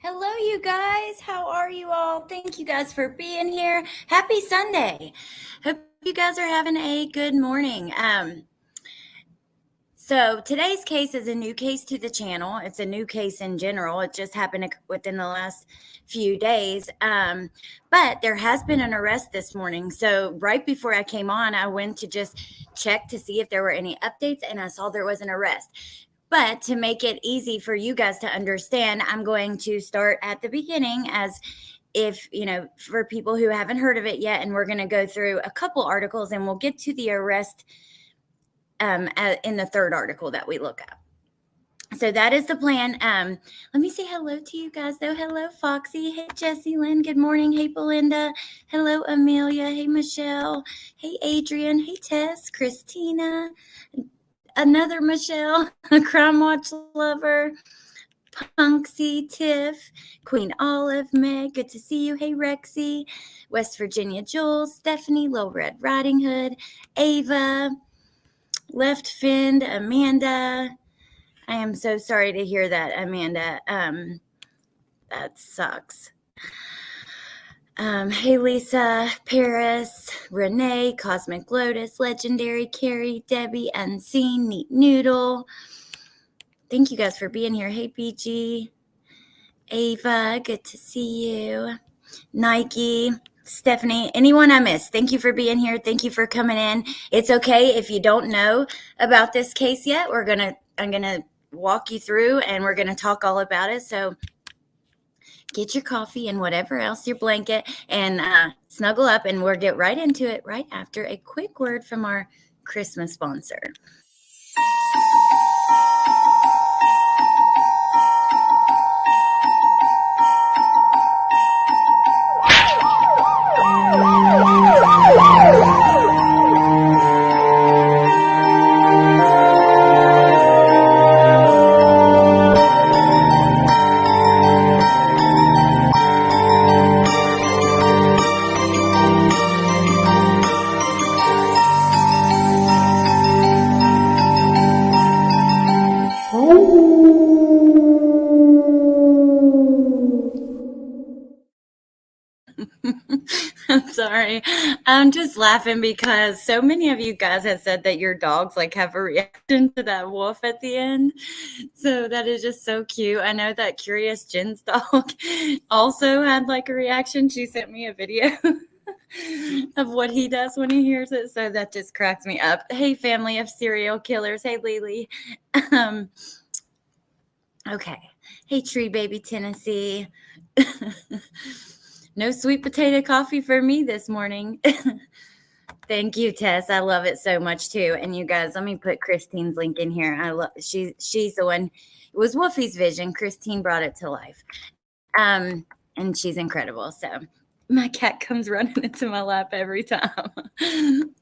Hello, you guys. How are you all? Thank you guys for being here. Happy Sunday. Hope you guys are having a good morning. So today's case is a new case to the channel. It's a new case in general. It just happened within the last few days. But there has been an arrest this morning. So right before I came on, I went to just check to see if there were any updates, and I saw there was an arrest. But to make it easy for you guys to understand, I'm going to start at the beginning as if, for people who haven't heard of it yet, and we're going to go through a couple articles and we'll get to the arrest in the third article that we look up. So that is the plan. Let me say hello to you guys, though. Hello, Foxy. Hey, Jessie Lynn. Good morning. Hey, Belinda. Hello, Amelia. Hey, Michelle. Hey, Adrian. Hey, Tess. Christina. Another Michelle. A Crime Watch lover. Punksy, Tiff, Queen Olive, Meg, good to see you. Hey, Rexy, West Virginia, Jules, Stephanie, Little Red Riding Hood, Ava, Left Finned, Amanda. I am so sorry to hear that, Amanda. That sucks. Hey, Lisa, Paris, Renee, Cosmic Lotus, Legendary, Carrie, Debbie, Unseen, Neat Noodle. Thank you guys for being here. Hey, BG, Ava, good to see you. Nike, Stephanie, anyone I missed, thank you for being here. Thank you for coming in. It's okay if you don't know about this case yet. I'm gonna walk you through and we're gonna talk all about it. So get your coffee and whatever else, your blanket, and snuggle up, and we'll get right into it right after a quick word from our Christmas sponsor. I'm sorry. I'm just laughing because so many of you guys have said that your dogs have a reaction to that wolf at the end. So that is just so cute. I know that Curious Jen's dog also had a reaction. She sent me a video of what he does when he hears it. So that just cracks me up. Hey, family of serial killers. Hey, Lily. Okay. Hey, Tree Baby Tennessee. No sweet potato coffee for me this morning. Thank you, Tess. I love it so much too. And you guys, let me put Christine's link in here. She's the one. It was Wolfie's vision. Christine brought it to life. And she's incredible. So my cat comes running into my lap every time.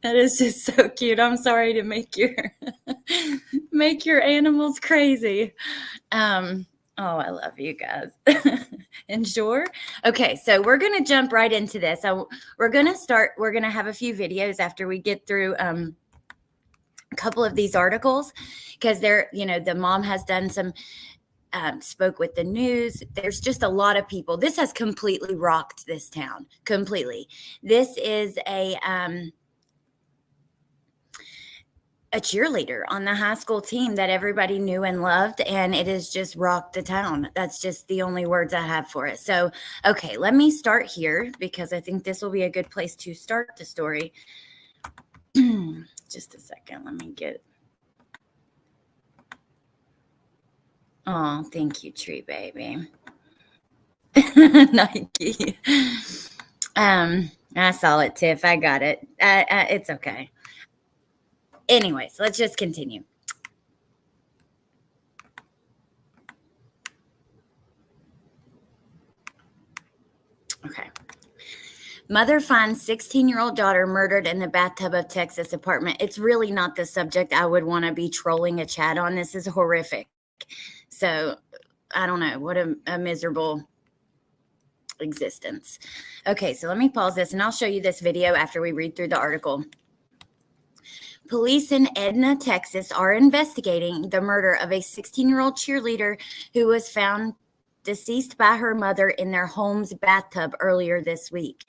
That is just so cute. I'm sorry to make your animals crazy. Oh, I love you guys. And sure. Okay, so we're going to jump right into this. We're going to have a few videos after we get through a couple of these articles, because the mom has done some, spoke with the news. There's just a lot of people. This has completely rocked this town. Completely. This is a cheerleader on the high school team that everybody knew and loved, and it has just rocked the town. That's just the only words I have for it. So, okay, let me start here because I think this will be a good place to start the story. Just a second. Let me get. Oh, thank you, Tree Baby. Nike. I saw it, Tiff. I got it. It's okay. Anyways, let's just continue. Okay. Mother finds 16-year-old daughter murdered in the bathtub of Texas apartment. It's really not the subject I would want to be trolling a chat on. This is horrific. So I don't know. What a miserable existence. Okay, so let me pause this and I'll show you this video after we read through the article. Police in Edna, Texas are investigating the murder of a 16-year-old cheerleader who was found deceased by her mother in their home's bathtub earlier this week.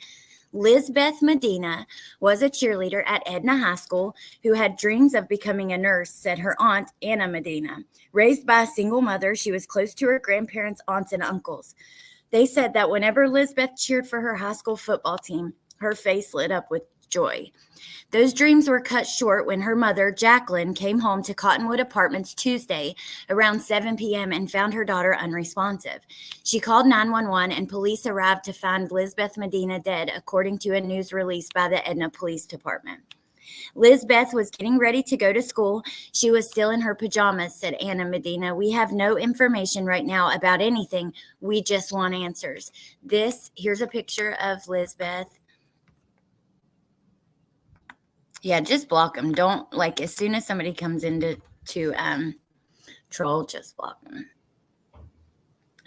Lizbeth Medina was a cheerleader at Edna High School who had dreams of becoming a nurse, said her aunt, Anna Medina. Raised by a single mother, she was close to her grandparents, aunts, and uncles. They said that whenever Lizbeth cheered for her high school football team, her face lit up with joy. Those dreams were cut short when her mother, Jacqueline, came home to Cottonwood Apartments Tuesday around 7 p.m. and found her daughter unresponsive. She called 911 and police arrived to find Lizbeth Medina dead, according to a news release by the Edna Police Department. Lizbeth was getting ready to go to school. She was still in her pajamas, said Anna Medina. We have no information right now about anything. We just want answers. Here's a picture of Lizbeth. Yeah, just block them. Don't, like, as soon as somebody comes in to troll, just block them.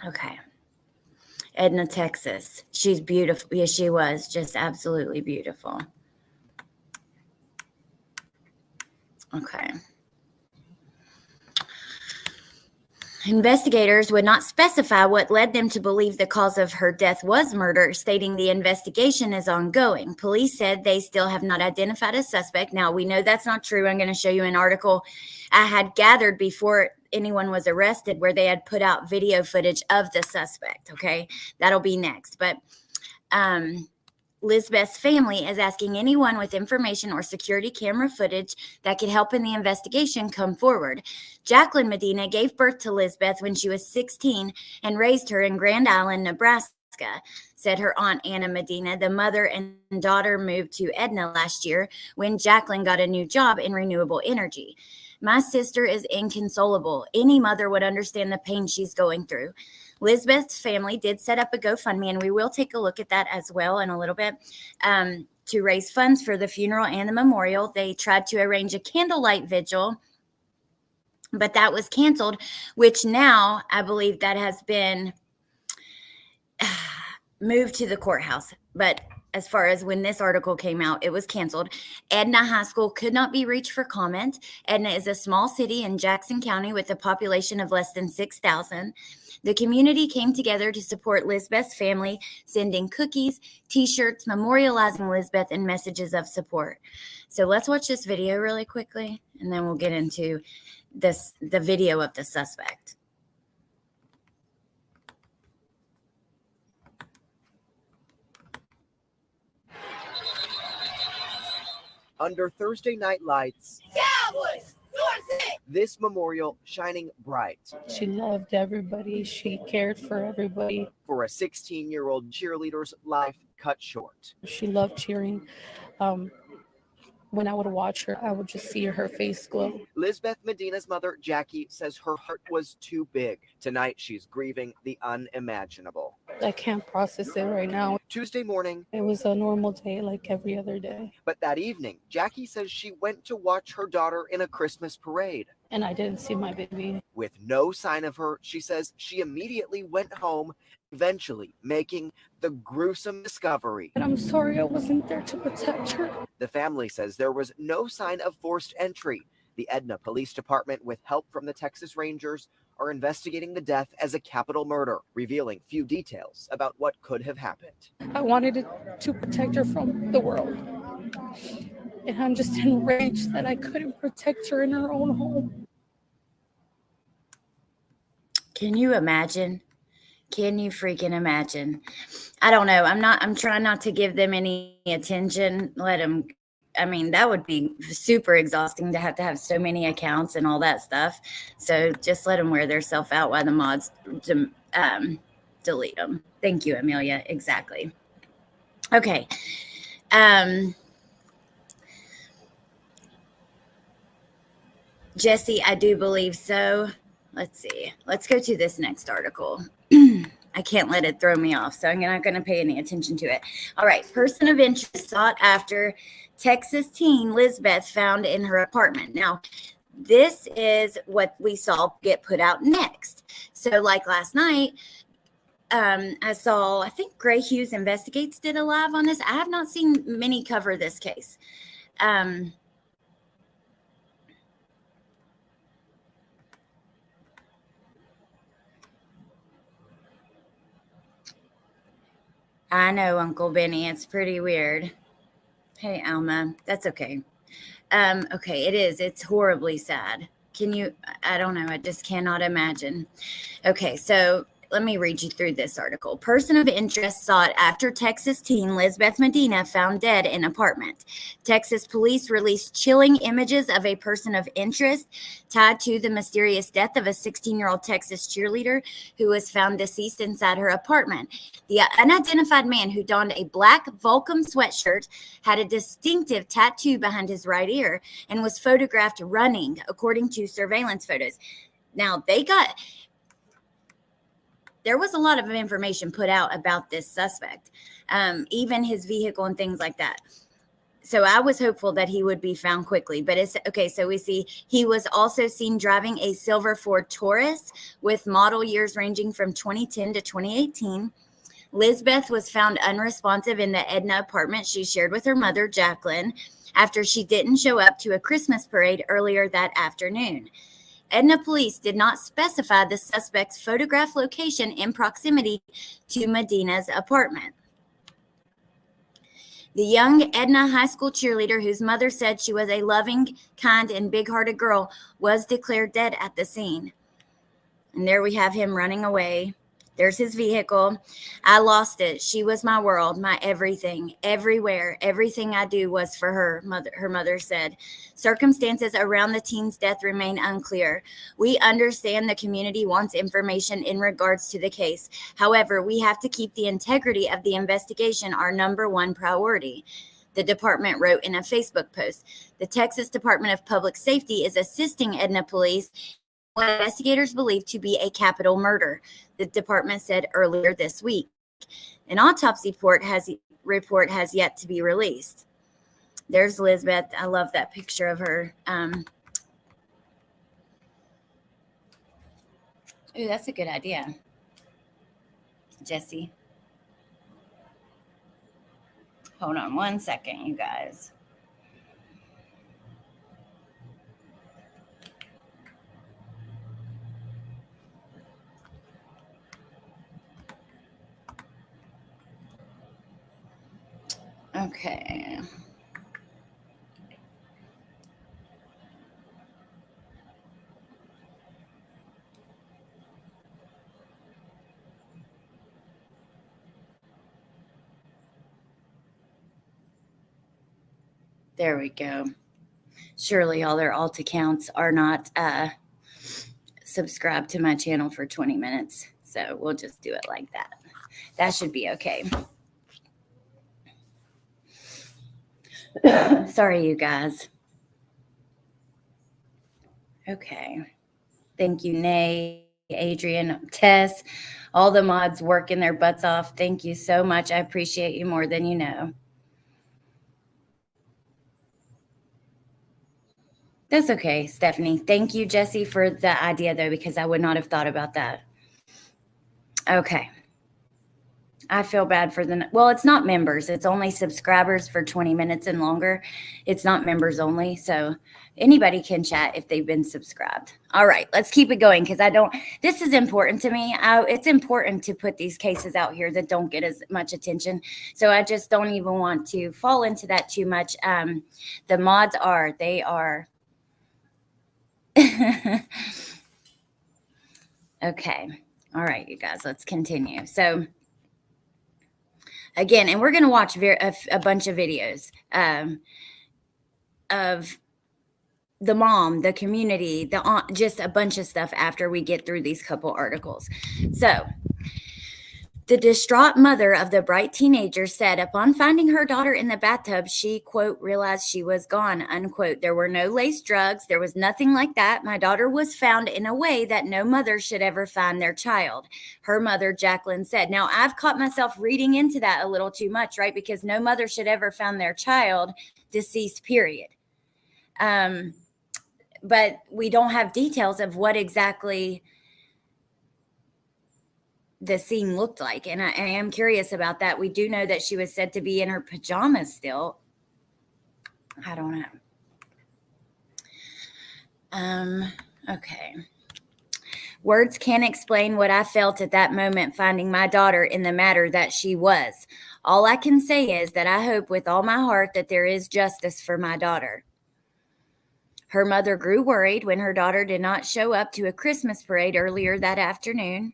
Okay. Edna, Texas. She's beautiful. Yes, she was just absolutely beautiful. Okay. Investigators would not specify what led them to believe the cause of her death was murder, stating the investigation is ongoing. Police said they still have not identified a suspect. Now, we know that's not true. I'm going to show you an article I had gathered before anyone was arrested where they had put out video footage of the suspect. Okay, that'll be next. But Lizbeth's family is asking anyone with information or security camera footage that could help in the investigation come forward. Jacqueline Medina gave birth to Lizbeth when she was 16 and raised her in Grand Island, Nebraska, said her aunt Anna Medina. The mother and daughter moved to Edna last year when Jacqueline got a new job in renewable energy. My sister is inconsolable. Any mother would understand the pain she's going through. Lizbeth's family did set up a GoFundMe, and we will take a look at that as well in a little bit, to raise funds for the funeral and the memorial. They tried to arrange a candlelight vigil, but that was canceled, which now I believe that has been moved to the courthouse. But as far as when this article came out, it was canceled. Edna High School could not be reached for comment. Edna is a small city in Jackson County with a population of less than 6,000. The community came together to support Lizbeth's family, sending cookies, T-shirts, memorializing Lizbeth, and messages of support. So let's watch this video really quickly, and then we'll get into the video of the suspect. Under Thursday night lights, Cowboys, this memorial shining bright. She loved everybody. She cared for everybody. For a 16-year-old cheerleader's life cut short. She loved cheering. When I would watch her, I would just see her face glow. Lizbeth Medina's mother, Jackie, says her heart was too big. Tonight, she's grieving the unimaginable. I can't process it right now. Tuesday morning, it was a normal day like every other day. But that evening, Jackie says she went to watch her daughter in a Christmas parade. And I didn't see my baby. With no sign of her, she says she immediately went home, eventually making the gruesome discovery. And I'm sorry I wasn't there to protect her. The family says there was no sign of forced entry. The Edna Police Department, with help from the Texas Rangers, are investigating the death as a capital murder, revealing few details about what could have happened. I wanted to protect her from the world. And I'm just enraged that I couldn't protect her in her own home. Can you imagine? Can you freaking imagine? I don't know. I'm trying not to give them any attention. Let them, I mean, that would be super exhausting to have so many accounts and all that stuff. So just let them wear their self out while the mods delete them. Thank you, Amelia. Exactly. Okay. Jesse, I do believe so. Let's see. Let's go to this next article. I can't let it throw me off, so I'm not going to pay any attention to it. All right. Person of interest sought after Texas teen Lizbeth found in her apartment. Now, this is what we saw get put out next. So like last night, I saw, I think Gray Hughes Investigates did a live on this. I have not seen many cover this case. I know, Uncle Benny. It's pretty weird. Hey, Alma. That's okay. Okay, it is. It's horribly sad. Can you? I don't know. I just cannot imagine. Okay, so let me read you through this article. Person of interest sought after Texas teen Lizbeth Medina found dead in apartment. Texas police released chilling images of a person of interest tied to the mysterious death of a 16-year-old Texas cheerleader who was found deceased inside her apartment. The unidentified man, who donned a black Volcom sweatshirt, had a distinctive tattoo behind his right ear and was photographed running, according to surveillance photos. Now, there was a lot of information put out about this suspect, even his vehicle and things like that. So I was hopeful that he would be found quickly. But it's okay. So we see he was also seen driving a silver Ford Taurus with model years ranging from 2010 to 2018. Lizbeth was found unresponsive in the Edna apartment she shared with her mother, Jacqueline, after she didn't show up to a Christmas parade earlier that afternoon. Edna police did not specify the suspect's photograph location in proximity to Medina's apartment. The young Edna high school cheerleader, whose mother said she was a loving, kind, and big-hearted girl, was declared dead at the scene. And there we have him running away. There's his vehicle. I lost it. She was my world, my everything, everywhere. Everything I do was for her, her mother said. Circumstances around the teen's death remain unclear. We understand the community wants information in regards to the case. However, we have to keep the integrity of the investigation our number one priority, the department wrote in a Facebook post. The Texas Department of Public Safety is assisting Edna police what investigators believe to be a capital murder, the department said earlier this week. An autopsy report has yet to be released. There's Lizbeth. I love that picture of her. Ooh, that's a good idea, Jesse. Hold on one second, you guys. Okay. There we go. Surely all their alt accounts are not subscribed to my channel for 20 minutes. So we'll just do it like that. That should be okay. Sorry, you guys. Okay. Thank you, Nay, Adrian, Tess, all the mods working their butts off. Thank you so much. I appreciate you more than you know. That's okay, Stephanie. Thank you, Jesse, for the idea, though, because I would not have thought about that. Okay. I feel bad for well, it's not members. It's only subscribers for 20 minutes and longer. It's not members only. So anybody can chat if they've been subscribed. All right, let's keep it going because this is important to me. It's important to put these cases out here that don't get as much attention. So I just don't even want to fall into that too much. The mods they are. Okay. All right, you guys, let's continue. So again, and we're going to watch a bunch of videos of the mom, the community, the aunt, just a bunch of stuff after we get through these couple articles. So the distraught mother of the bright teenager said upon finding her daughter in the bathtub, she, quote, realized she was gone, unquote. There were no laced drugs. There was nothing like that. My daughter was found in a way that no mother should ever find their child. Her mother, Jacqueline, said. Now, I've caught myself reading into that a little too much, right? Because no mother should ever find their child deceased, period. But we don't have details of what exactly the scene looked like. And I am curious about that. We do know that she was said to be in her pajamas still. I don't know. Okay. Words can't explain what I felt at that moment finding my daughter in the matter that she was. All I can say is that I hope with all my heart that there is justice for my daughter. Her mother grew worried when her daughter did not show up to a Christmas parade earlier that afternoon.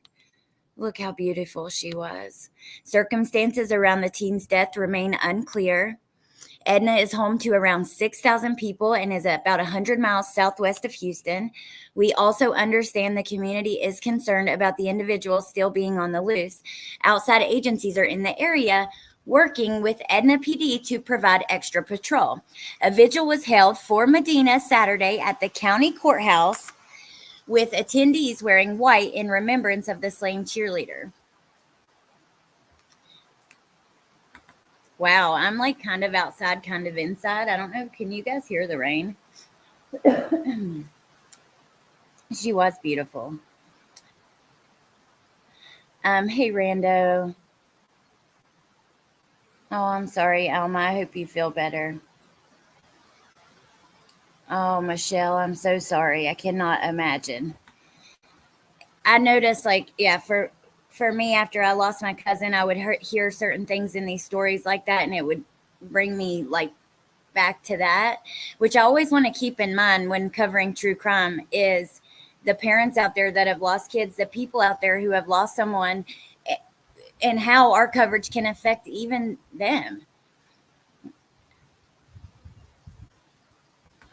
Look how beautiful she was. Circumstances around the teen's death remain unclear. Edna is home to around 6,000 people and is about 100 miles southwest of Houston. We also understand the community is concerned about the individual still being on the loose. Outside agencies are in the area working with Edna PD to provide extra patrol. A vigil was held for Medina Saturday at the county courthouse with attendees wearing white in remembrance of the slain cheerleader. Wow, I'm like kind of outside, kind of inside. I don't know. Can you guys hear the rain? She was beautiful. Hey, Rando. Oh, I'm sorry, Alma. I hope you feel better. Oh, Michelle, I'm so sorry. I cannot imagine. I noticed, like, yeah, for me, after I lost my cousin, I would hear certain things in these stories like that, and it would bring me, like, back to that, which I always want to keep in mind when covering true crime is the parents out there that have lost kids, the people out there who have lost someone, and how our coverage can affect even them.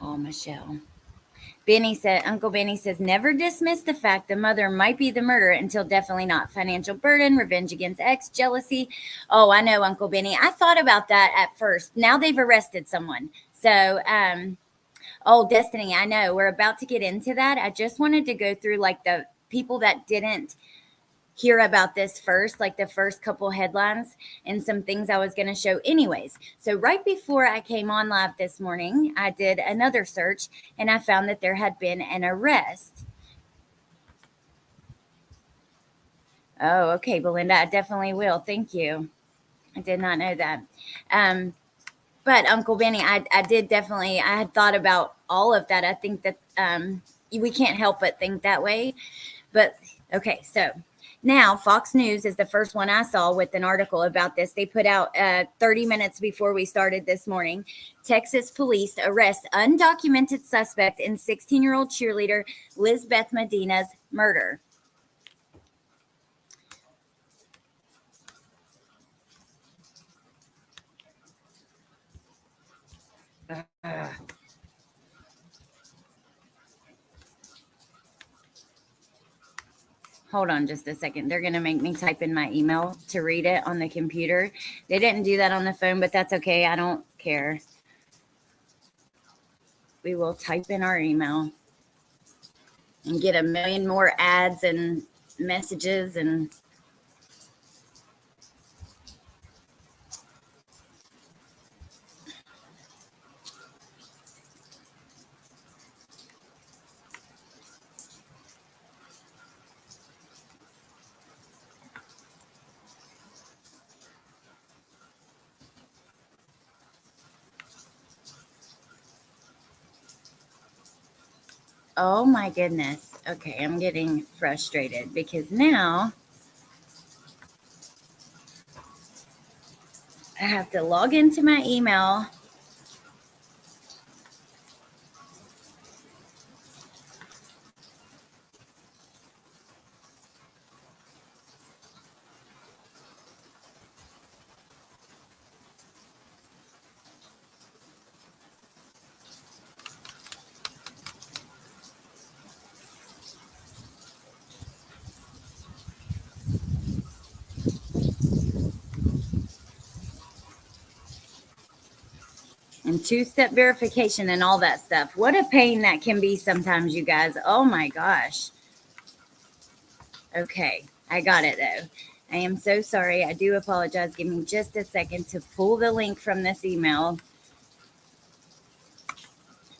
Oh, Michelle. Uncle Benny says, never dismiss the fact the mother might be the murderer until definitely not. Financial burden, revenge against ex, jealousy. Oh, I know, Uncle Benny. I thought about that at first. Now they've arrested someone. So, oh, Destiny, I know. We're about to get into that. I just wanted to go through like the people that didn't hear about this first, like the first couple headlines and some things I was going to show anyways. So right before I came on live this morning, I did another search and I found that there had been an arrest. Oh, okay, Belinda, I definitely will. Thank you. I did not know that. But Uncle Benny, I did definitely, I had thought about all of that. I think that we can't help but think that way. But okay, so now, Fox News is the first one I saw with an article about this. They put out 30 minutes before we started this morning. Texas police arrest undocumented suspect in 16-year-old cheerleader Lizbeth Medina's murder. Hold on just a second. They're going to make me type in my email to read it on the computer. They didn't do that on the phone, but that's okay. I don't care. We will type in our email and get a million more ads and messages and oh my goodness. Okay, I'm getting frustrated because now I have to log into my email. And two-step verification and all that stuff. What a pain that can be sometimes, you guys. Oh my gosh. Okay, I got it though. I am so sorry. I do apologize. Give me just a second to pull the link from this email.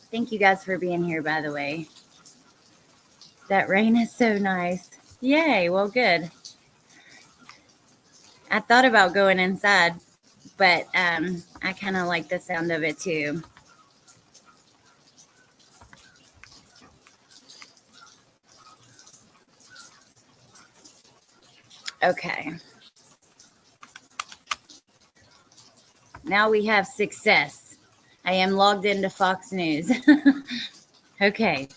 Thank you guys for being here, by the way. That rain is so nice. Yay, well, good. I thought about going inside, but I kind of like the sound of it too. Okay. Now we have success. I am logged into Fox News. Okay.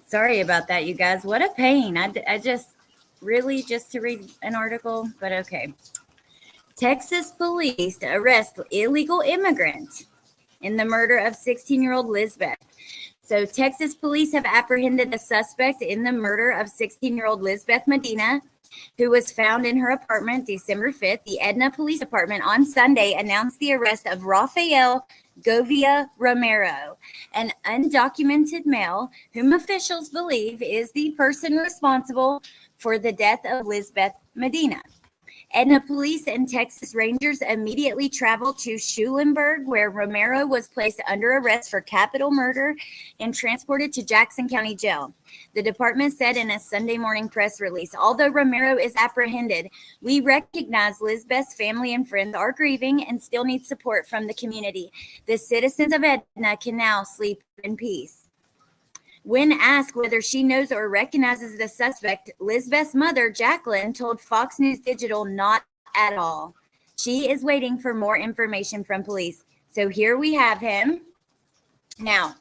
Sorry about that, you guys. What a pain. I just really just to read an article, but okay. Texas police arrest illegal immigrant in the murder of 16-year-old Lizbeth. So Texas police have apprehended a suspect in the murder of 16-year-old Lizbeth Medina, who was found in her apartment December 5th. The Edna Police Department on Sunday announced the arrest of Rafael Govia Romero, an undocumented male whom officials believe is the person responsible for the death of Lizbeth Medina. Edna police and Texas Rangers immediately traveled to Schulenburg, where Romero was placed under arrest for capital murder and transported to Jackson County Jail. The department said in a Sunday morning press release, although Romero is apprehended, we recognize Lizbeth's family and friends are grieving and still need support from the community. The citizens of Edna can now sleep in peace. When asked whether she knows or recognizes the suspect, Lizbeth's mother, Jacqueline, told Fox News Digital not at all. She is waiting for more information from police. So here we have him. Now,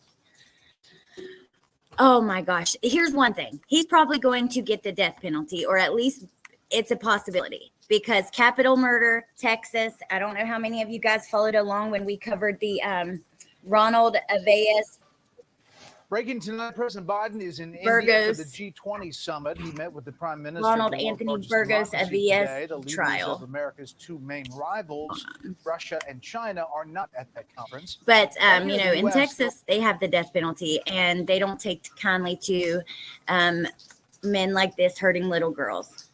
oh my gosh, here's one thing. He's probably going to get the death penalty, or at least it's a possibility, because capital murder, Texas. I don't know how many of you guys followed along when we covered the Ronald Aveas. Breaking tonight, President Biden is in Burgos. India for the G20 summit. He met with the Prime Minister Ronald of the world's Anthony largest Burgos democracy Avias today. The leaders trial. of America's two main rivals, Russia and China, are not at that conference. But, Right here you know, the in US, Texas, they have the death penalty, and they don't take kindly to men like this hurting little girls.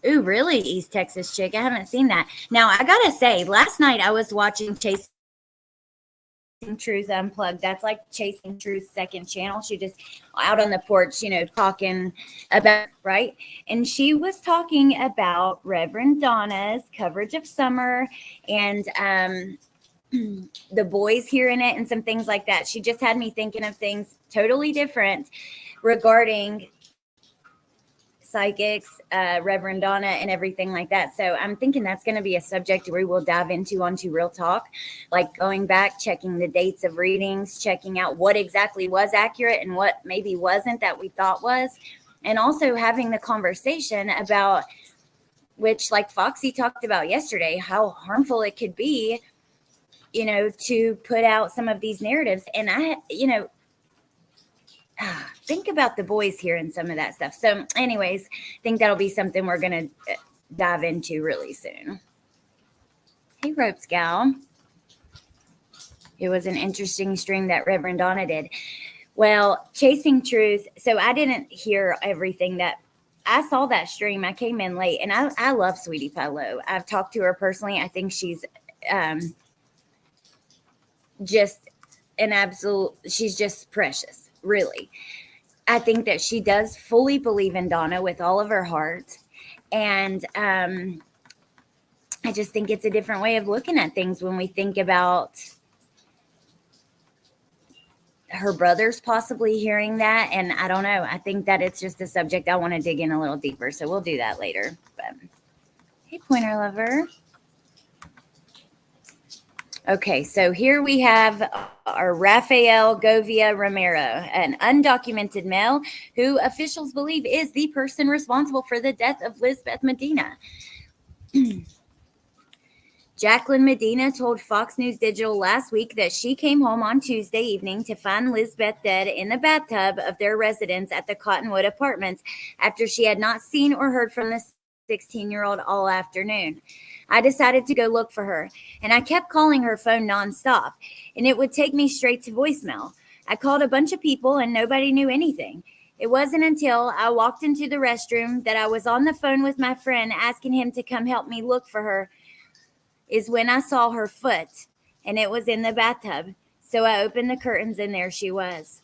Ooh, really, East Texas chick? I haven't seen that. Now, I got to say, last night I was watching Chasing Truth Unplugged. That's like Chasing Truth's second channel. She just out on the porch, you know, talking about, right? And she was talking about Reverend Donna's coverage of summer and the boys here in it and some things like that. She just had me thinking of things totally different regarding psychics, Reverend Donna, and everything like that. So I'm thinking that's going to be a subject we will dive into onto Real Talk, like going back, checking the dates of readings, checking out what exactly was accurate and what maybe wasn't that we thought was, and also having the conversation about, which like Foxy talked about yesterday, how harmful it could be, you know, to put out some of these narratives. And I, you know, think about the boys here and some of that stuff. So anyways, I think that'll be something we're going to dive into really soon. Hey, Ropes Gal. It was an interesting stream that Reverend Donna did. Well, Chasing Truth. So I didn't hear everything that I saw that stream. I came in late, and I love Sweetie Pie Low. I've talked to her personally. I think she's just an absolute, she's just precious. Really, I think that she does fully believe in Donna with all of her heart. And I just think it's a different way of looking at things when we think about her brothers possibly hearing that. And I don't know. I think that it's just a subject I want to dig in a little deeper. So we'll do that later. But hey, Pointer Lover. Okay, so here we have our Rafael Govia Romero, an undocumented male who officials believe is the person responsible for the death of Lizbeth Medina. Jacqueline Medina told Fox News Digital last week that she came home on Tuesday evening to find Lizbeth dead in the bathtub of their residence at the Cottonwood Apartments after she had not seen or heard from the 16-year-old all afternoon. I decided to go look for her, and I kept calling her phone nonstop, and it would take me straight to voicemail. I called a bunch of people, and nobody knew anything. It wasn't until I walked into the restroom that I was on the phone with my friend asking him to come help me look for her, is when I saw her foot, and it was in the bathtub. So I opened the curtains, and there she was.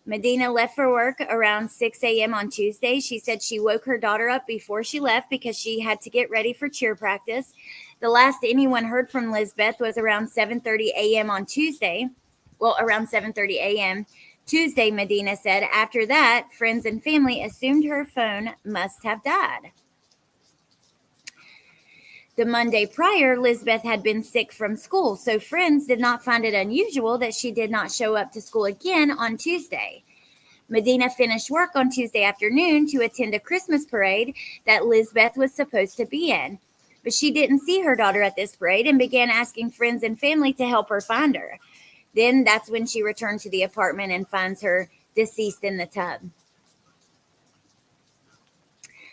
Medina left for work around 6 a.m. on Tuesday. She said she woke her daughter up before she left because she had to get ready for cheer practice. The last anyone heard from Lizbeth was around 7:30 a.m. on Tuesday. Well, around 7:30 a.m. Tuesday, Medina said. After that, friends and family assumed her phone must have died. The Monday prior, Lizbeth had been sick from school, so friends did not find it unusual that she did not show up to school again on Tuesday. Medina finished work on Tuesday afternoon to attend a Christmas parade that Lizbeth was supposed to be in. But she didn't see her daughter at this parade and began asking friends and family to help her find her. Then that's when she returned to the apartment and finds her deceased in the tub.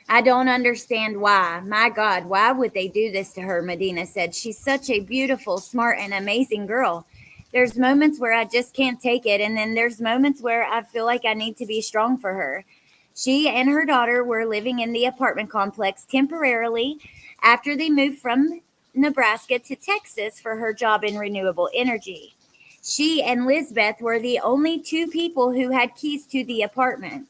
I don't understand why. My God, why would they do this to her? Medina said. She's such a beautiful, smart, and amazing girl. There's moments where I just can't take it, and then there's moments where I feel like I need to be strong for her. She and her daughter were living in the apartment complex temporarily after they moved from Nebraska to Texas for her job in renewable energy. She and Lizbeth were the only two people who had keys to the apartment.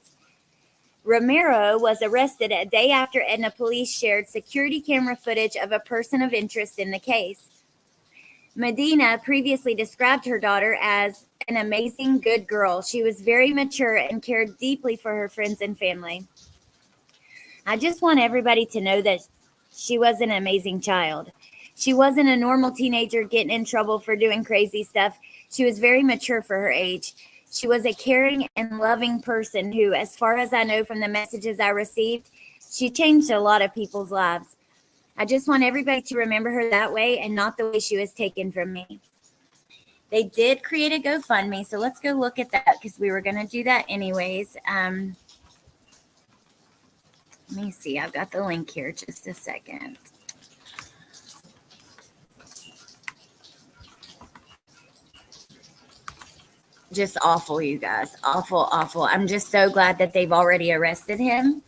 Romero was arrested a day after Edna police shared security camera footage of a person of interest in the case. Medina previously described her daughter as an amazing, good girl. She was very mature and cared deeply for her friends and family. I just want everybody to know that she was an amazing child. She wasn't a normal teenager getting in trouble for doing crazy stuff. She was very mature for her age. She was a caring and loving person who, as far as I know from the messages I received, she changed a lot of people's lives. I just want everybody to remember her that way and not the way she was taken from me. They did create a GoFundMe, so let's go look at that because we were going to do that anyways. Let me see. I've got the link here. Just a second. Just awful, you guys. Awful, awful. I'm just so glad that they've already arrested him.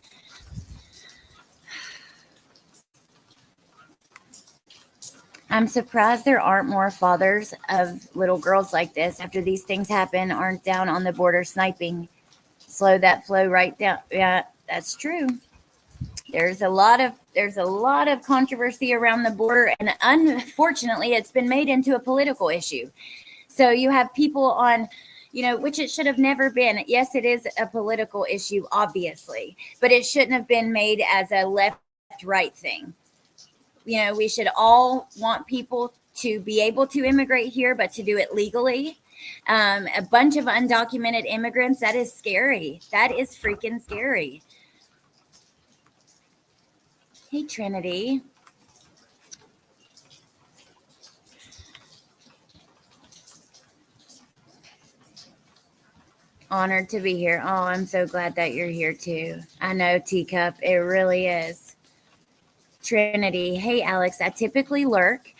I'm surprised there aren't more fathers of little girls like this after these things happen, aren't down on the border sniping. Slow that flow right down. Yeah, that's true. There's a lot of controversy around the border, and unfortunately, it's been made into a political issue. So you have people on, which it should have never been. Yes, it is a political issue, obviously, but it shouldn't have been made as a left-right thing. We should all want people to be able to immigrate here, but to do it legally. A bunch of undocumented immigrants, that is scary. That is freaking scary. Hey, Trinity. Honored to be here. Oh, I'm so glad that you're here too. I know, Teacup. It really is. Trinity. Hey, Alex. I typically lurk,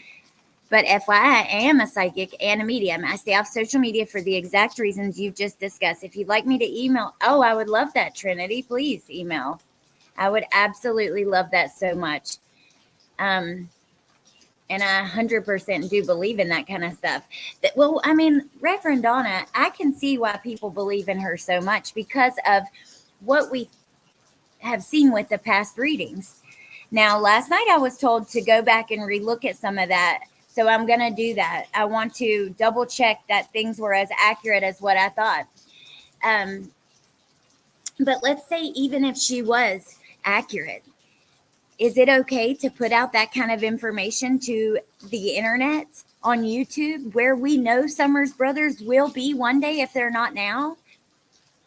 but FYI, I am a psychic and a medium. I stay off social media for the exact reasons you've just discussed. If you'd like me to email, I would love that, Trinity. Please email. I would absolutely love that so much. And I 100% do believe in that kind of stuff. Reverend Donna, I can see why people believe in her so much because of what we have seen with the past readings. Now, last night I was told to go back and relook at some of that. So I'm going to do that. I want to double check that things were as accurate as what I thought. But let's say even if she was accurate, is it okay to put out that kind of information to the internet on YouTube where we know Summers Brothers will be one day if they're not now?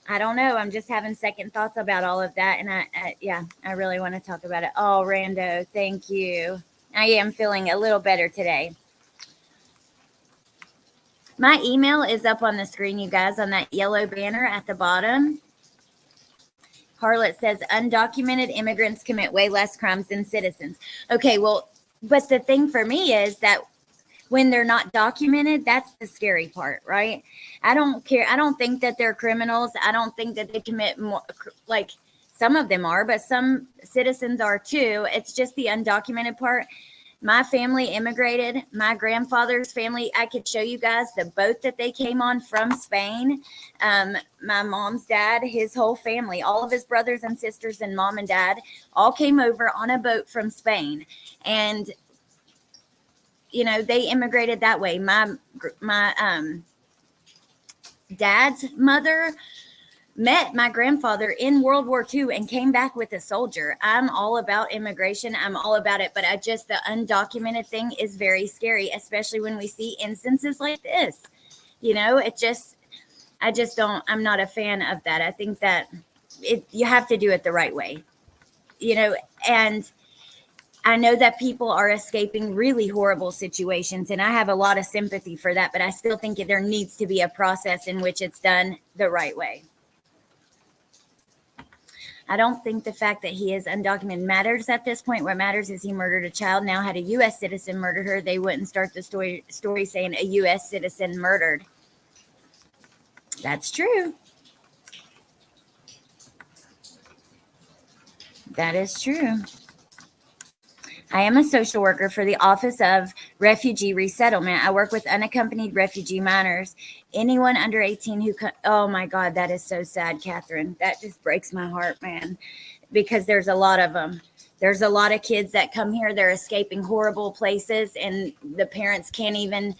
I don't know. I'm just having second thoughts about all of that. And I really want to talk about it. Oh, Rando, thank you. I am feeling a little better today. My email is up on the screen, you guys, on that yellow banner at the bottom. Harlot says undocumented immigrants commit way less crimes than citizens. Okay, well, but the thing for me is that when they're not documented, that's the scary part, right? I don't care. I don't think that they're criminals. I don't think that they commit more, like some of them are, but some citizens are too. It's just the undocumented part. My family immigrated. My grandfather's family, I could show you guys the boat that they came on from Spain. My mom's dad, his whole family, all of his brothers and sisters and mom and dad all came over on a boat from Spain. And, they immigrated that way. My dad's mother met my grandfather in World War II and came back with a soldier. I'm all about immigration. I'm all about it. But the undocumented thing is very scary, especially when we see instances like this. I'm not a fan of that. I think that you have to do it the right way, and I know that people are escaping really horrible situations, and I have a lot of sympathy for that, but I still think there needs to be a process in which it's done the right way. I don't think the fact that he is undocumented matters at this point. What matters is he murdered a child. Now, had a U.S. citizen murdered her, they wouldn't start the story saying a U.S. citizen murdered. That's true. That is true. I am a social worker for the Office of Refugee Resettlement. I work with unaccompanied refugee minors. Anyone under 18 who oh my God, that is so sad, Catherine. That just breaks my heart, man, because there's a lot of them. There's a lot of kids that come here. They're escaping horrible places, and the parents can't even,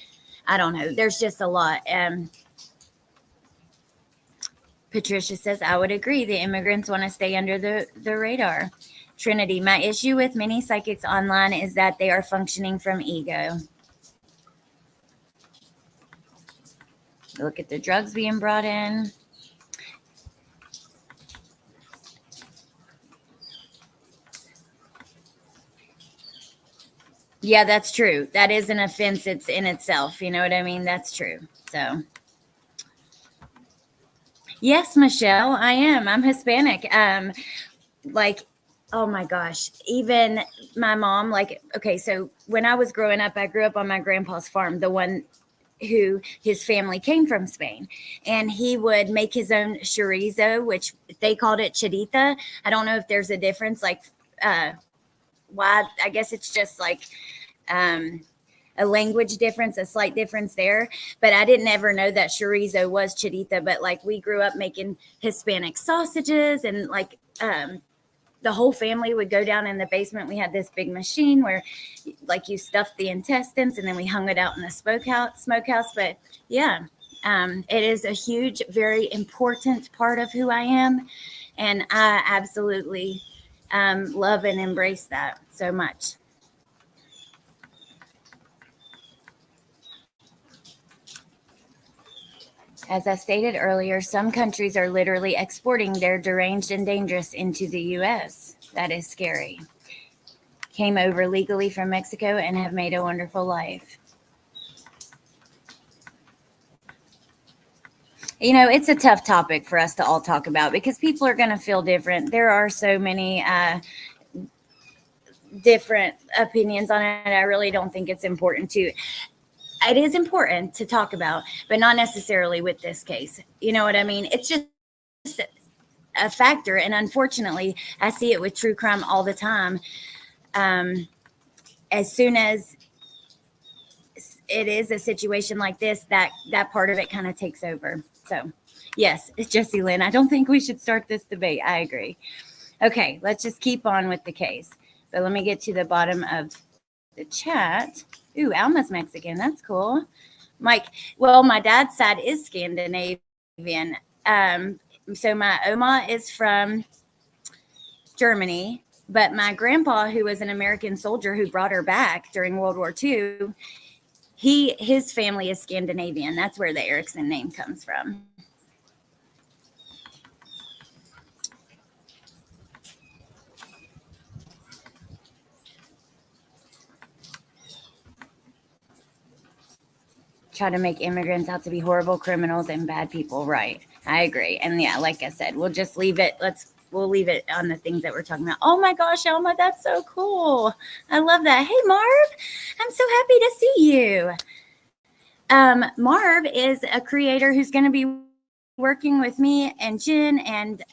I don't know. There's just a lot. Patricia says, I would agree. The immigrants want to stay under the radar. Trinity, my issue with many psychics online is that they are functioning from ego. Look at the drugs being brought in. Yeah, that's true. That is an offense. It's in itself. You know what I mean? That's true. So, yes, Michelle, I am. I'm Hispanic. Oh my gosh, even my mom, okay, so when I was growing up, I grew up on my grandpa's farm, the one who his family came from Spain, and he would make his own chorizo, which they called it chorita. I don't know if there's a difference, why, I guess it's just a language difference, a slight difference there. But I didn't ever know that chorizo was chorita, but we grew up making Hispanic sausages, and the whole family would go down in the basement. We had this big machine where you stuffed the intestines, and then we hung it out in the smokehouse. But yeah, it is a huge, very important part of who I am. And I absolutely love and embrace that so much. As I stated earlier, some countries are literally exporting their deranged and dangerous into the U.S. That is scary. Came over legally from Mexico and have made a wonderful life. It's a tough topic for us to all talk about because people are going to feel different. There are so many different opinions on it. I really don't think it's important to. It is important to talk about, but not necessarily with this case. You know what I mean? It's just a factor. And unfortunately, I see it with true crime all the time. As soon as it is a situation like this, that part of it kind of takes over. So yes, Jessie Lynn, I don't think we should start this debate. I agree. Okay, let's just keep on with the case. But let me get to the bottom of the chat. Ooh, Alma's Mexican. That's cool. Mike, well, my dad's side is Scandinavian. So my Oma is from Germany, but my grandpa, who was an American soldier who brought her back during World War II, his family is Scandinavian. That's where the Erickson name comes from. Try to make immigrants out to be horrible criminals and bad people. Right. I agree. And yeah, like I said, we'll just leave it. We'll leave it on the things that we're talking about. Oh my gosh, Elma, that's so cool. I love that. Hey, Marv, I'm so happy to see you. Marv is a creator who's going to be working with me and Jen and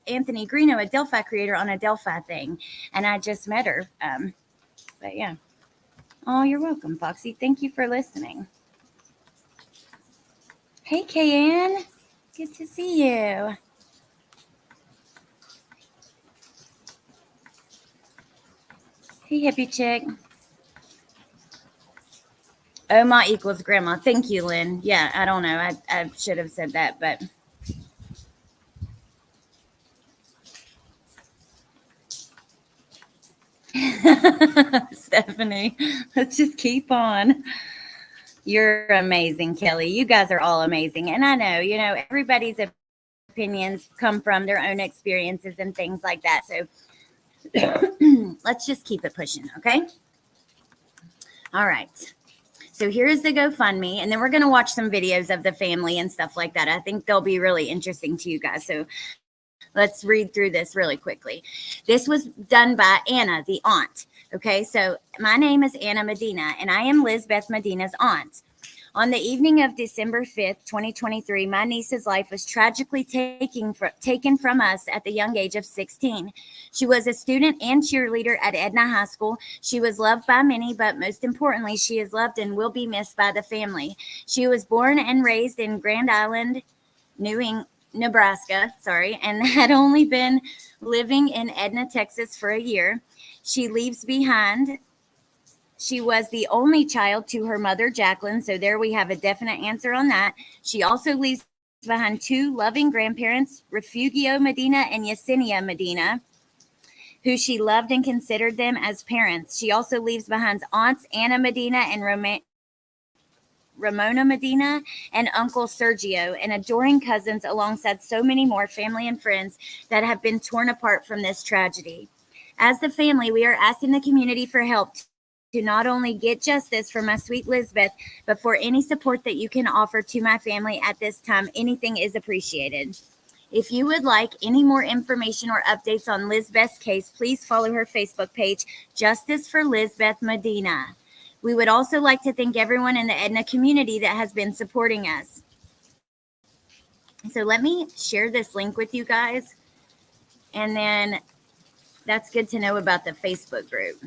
Anthony Greeno, a Delphi creator, on a Delphi thing. And I just met her. But yeah. Oh, you're welcome, Foxy. Thank you for listening. Hey, Kayanne. Good to see you. Hey, hippie chick. Oma equals grandma. Thank you, Lynn. Yeah, I don't know. I should have said that, but Stephanie, let's just keep on. You're amazing, Kelly. You guys are all amazing. And I know, everybody's opinions come from their own experiences and things like that. So let's just keep it pushing, okay? All right. So here's the GoFundMe, and then we're going to watch some videos of the family and stuff like that. I think they'll be really interesting to you guys. So let's read through this really quickly. This was done by Anna, the aunt. Okay, so my name is Anna Medina, and I am Lizbeth Medina's aunt. On the evening of December 5th, 2023, my niece's life was tragically taken from us at the young age of 16. She was a student and cheerleader at Edna High School. She was loved by many, but most importantly, she is loved and will be missed by the family. She was born and raised in Grand Island, Nebraska, and had only been living in Edna, Texas for a year. She was the only child to her mother, Jacqueline. So there we have a definite answer on that. She also leaves behind two loving grandparents, Refugio Medina and Yesenia Medina, who she loved and considered them as parents. She also leaves behind aunts Anna Medina and Ramona Medina and Uncle Sergio, and adoring cousins alongside so many more family and friends that have been torn apart from this tragedy. As the family, we are asking the community for help to not only get justice for my sweet Lizbeth, but for any support that you can offer to my family at this time. Anything is appreciated. If you would like any more information or updates on Lizbeth's case, please follow her Facebook page, Justice for Lizbeth Medina. We would also like to thank everyone in the Edna community that has been supporting us. So let me share this link with you guys. And then that's good to know about the Facebook group.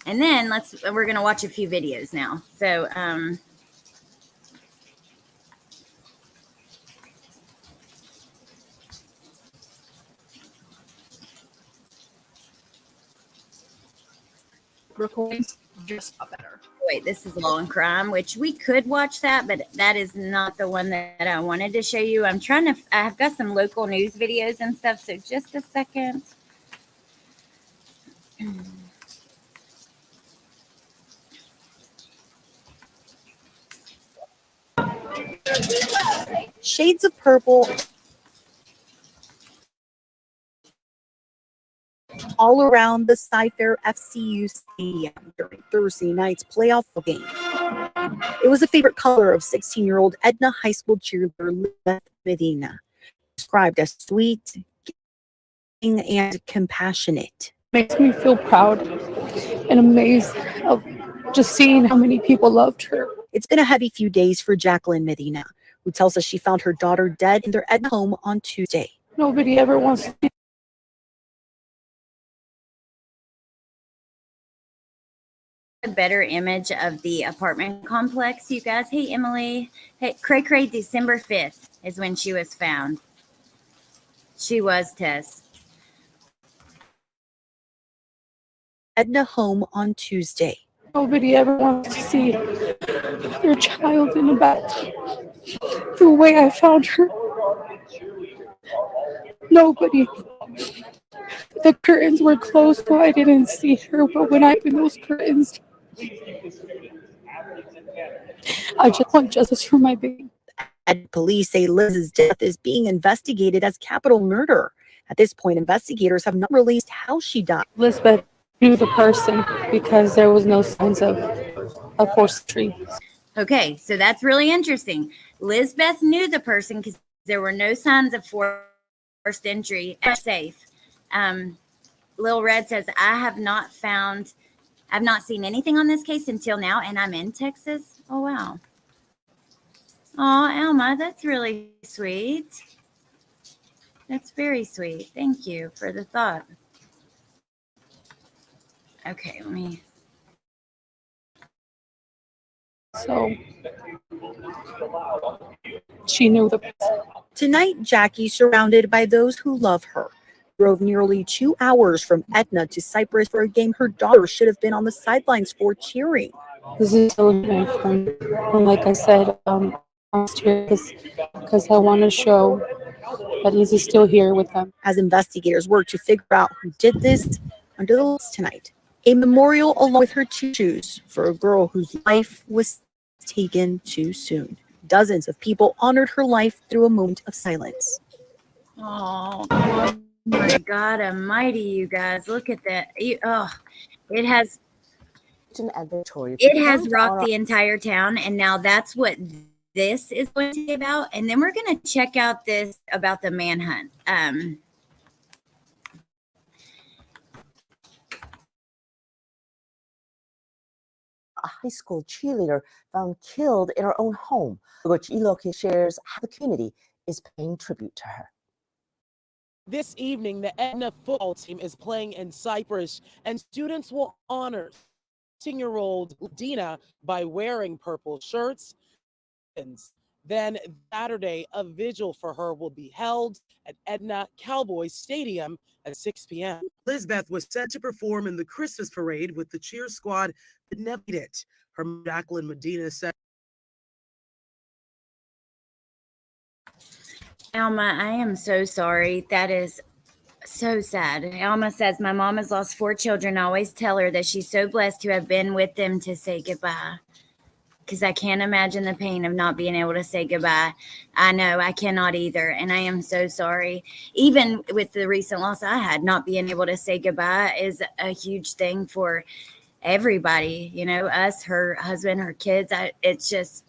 And then we're going to watch a few videos now. So, Recordings just got better. wait, this is Law and Crime, which we could watch that, but that is not the one that I wanted to show you. I've got some local news videos and stuff. So just a second. Shades of purple all around the Cy-Fair FCU stadium during Thursday night's playoff game. It was a favorite color of 16-year-old Edna High School cheerleader Lizbeth Medina, described as sweet, giving, and compassionate. Makes me feel proud and amazed of just seeing how many people loved her. It's been a heavy few days for Jacqueline Medina, who tells us she found her daughter dead in their Edna home on Tuesday. Nobody ever wants to. A better image of the apartment complex, you guys. Hey, Emily. Hey, Cray, December 5th is when she was found. She was, Tess. Edna home on Tuesday. Nobody ever wants to see their child in a bathtub the way I found her. Nobody. The curtains were closed, so I didn't see her. But when I opened those curtains, I just want justice for my baby. And police say Liz's death is being investigated as capital murder. At this point, investigators have not released how she died. Lizbeth knew the person because there was no signs of a forced entry. Okay, so that's really interesting. Lizbeth knew the person because there were no signs of forced entry. Safe. Lil Red says, I've not seen anything on this case until now, and I'm in Texas. Oh, wow. Oh, Alma, that's really sweet. That's very sweet. Thank you for the thought. Okay, let me. So she knew the person. Tonight, Jackie, surrounded by those who love her, drove nearly 2 hours from Edna to Cyprus for a game her daughter should have been on the sidelines for cheering. This is so my friend. And like I said, I'm here because I want to show that he's still here with them. As investigators work to figure out who did this, under the lights tonight, a memorial along with her shoes for a girl whose life was taken too soon. Dozens of people honored her life through a moment of silence. Oh my God Almighty, you guys! Look at that. It has rocked the entire town, and now that's what this is going to be about. And then we're going to check out this about the manhunt. A high school cheerleader found killed in her own home, which Iloki shares how the community is paying tribute to her. This evening, the Edna football team is playing in Cyprus, and students will honor 16-year-old Medina by wearing purple shirts. Then Saturday, a vigil for her will be held at Edna Cowboys Stadium at 6 p.m. Lizbeth was set to perform in the Christmas parade with the cheer squad, but never made it. Her Jacqueline Medina said, Alma, I am so sorry. That is so sad. Alma says, my mom has lost 4 children. I always tell her that she's so blessed to have been with them to say goodbye. Because I can't imagine the pain of not being able to say goodbye. I know I cannot either. And I am so sorry. Even with the recent loss I had, not being able to say goodbye is a huge thing for everybody. You know, us, her husband, her kids. It's just,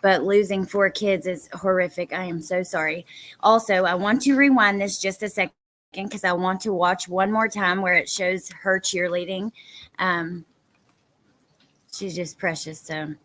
but losing 4 kids is horrific. I am so sorry. Also, I want to rewind this just a second because I want to watch one more time where it shows her cheerleading. She's just precious. So,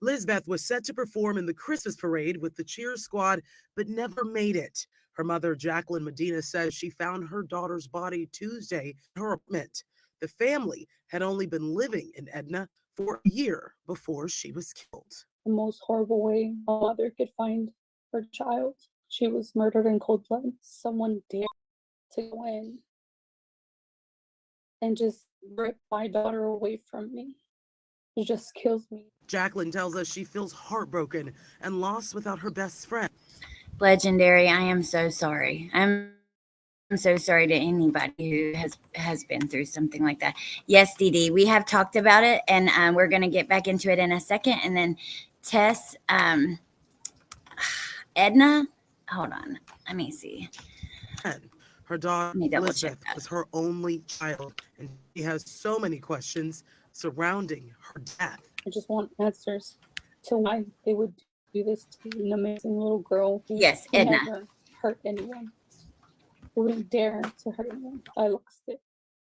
Lizbeth was set to perform in the Christmas parade with the cheer squad, but never made it. Her mother, Jacqueline Medina, says she found her daughter's body Tuesday in her apartment. The family had only been living in Edna for a year before she was killed. The most horrible way a mother could find her child. She was murdered in cold blood. Someone dared to go in and just rip my daughter away from me. It just kills me. Jacqueline tells us she feels heartbroken and lost without her best friend. legendary. I am so sorry. I'm so sorry to anybody who has been through something like that. Yes, Dee Dee, we have talked about it, and we're going to get back into it in a second. And then Tess, Edna, hold on. Let me see. Her daughter, Lizbeth, was her only child, and she has so many questions surrounding her death. I just want answers to why they would do this to an amazing little girl who Edna never hurt anyone. Who wouldn't dare to hurt anyone. I lost it.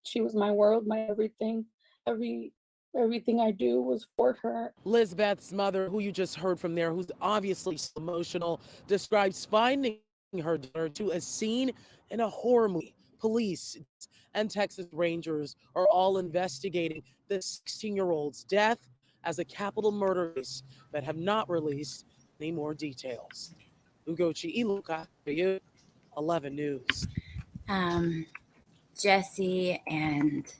She was my world, my everything. Everything I do was for her. Lizbeth's mother, who you just heard from there, who's obviously emotional, describes finding her daughter to a scene in a horror movie. Police and Texas Rangers are all investigating the 16-year-old's death as a capital murder case, but have not released any more details. Ugochi Iluka, for you, 11 News. Jesse and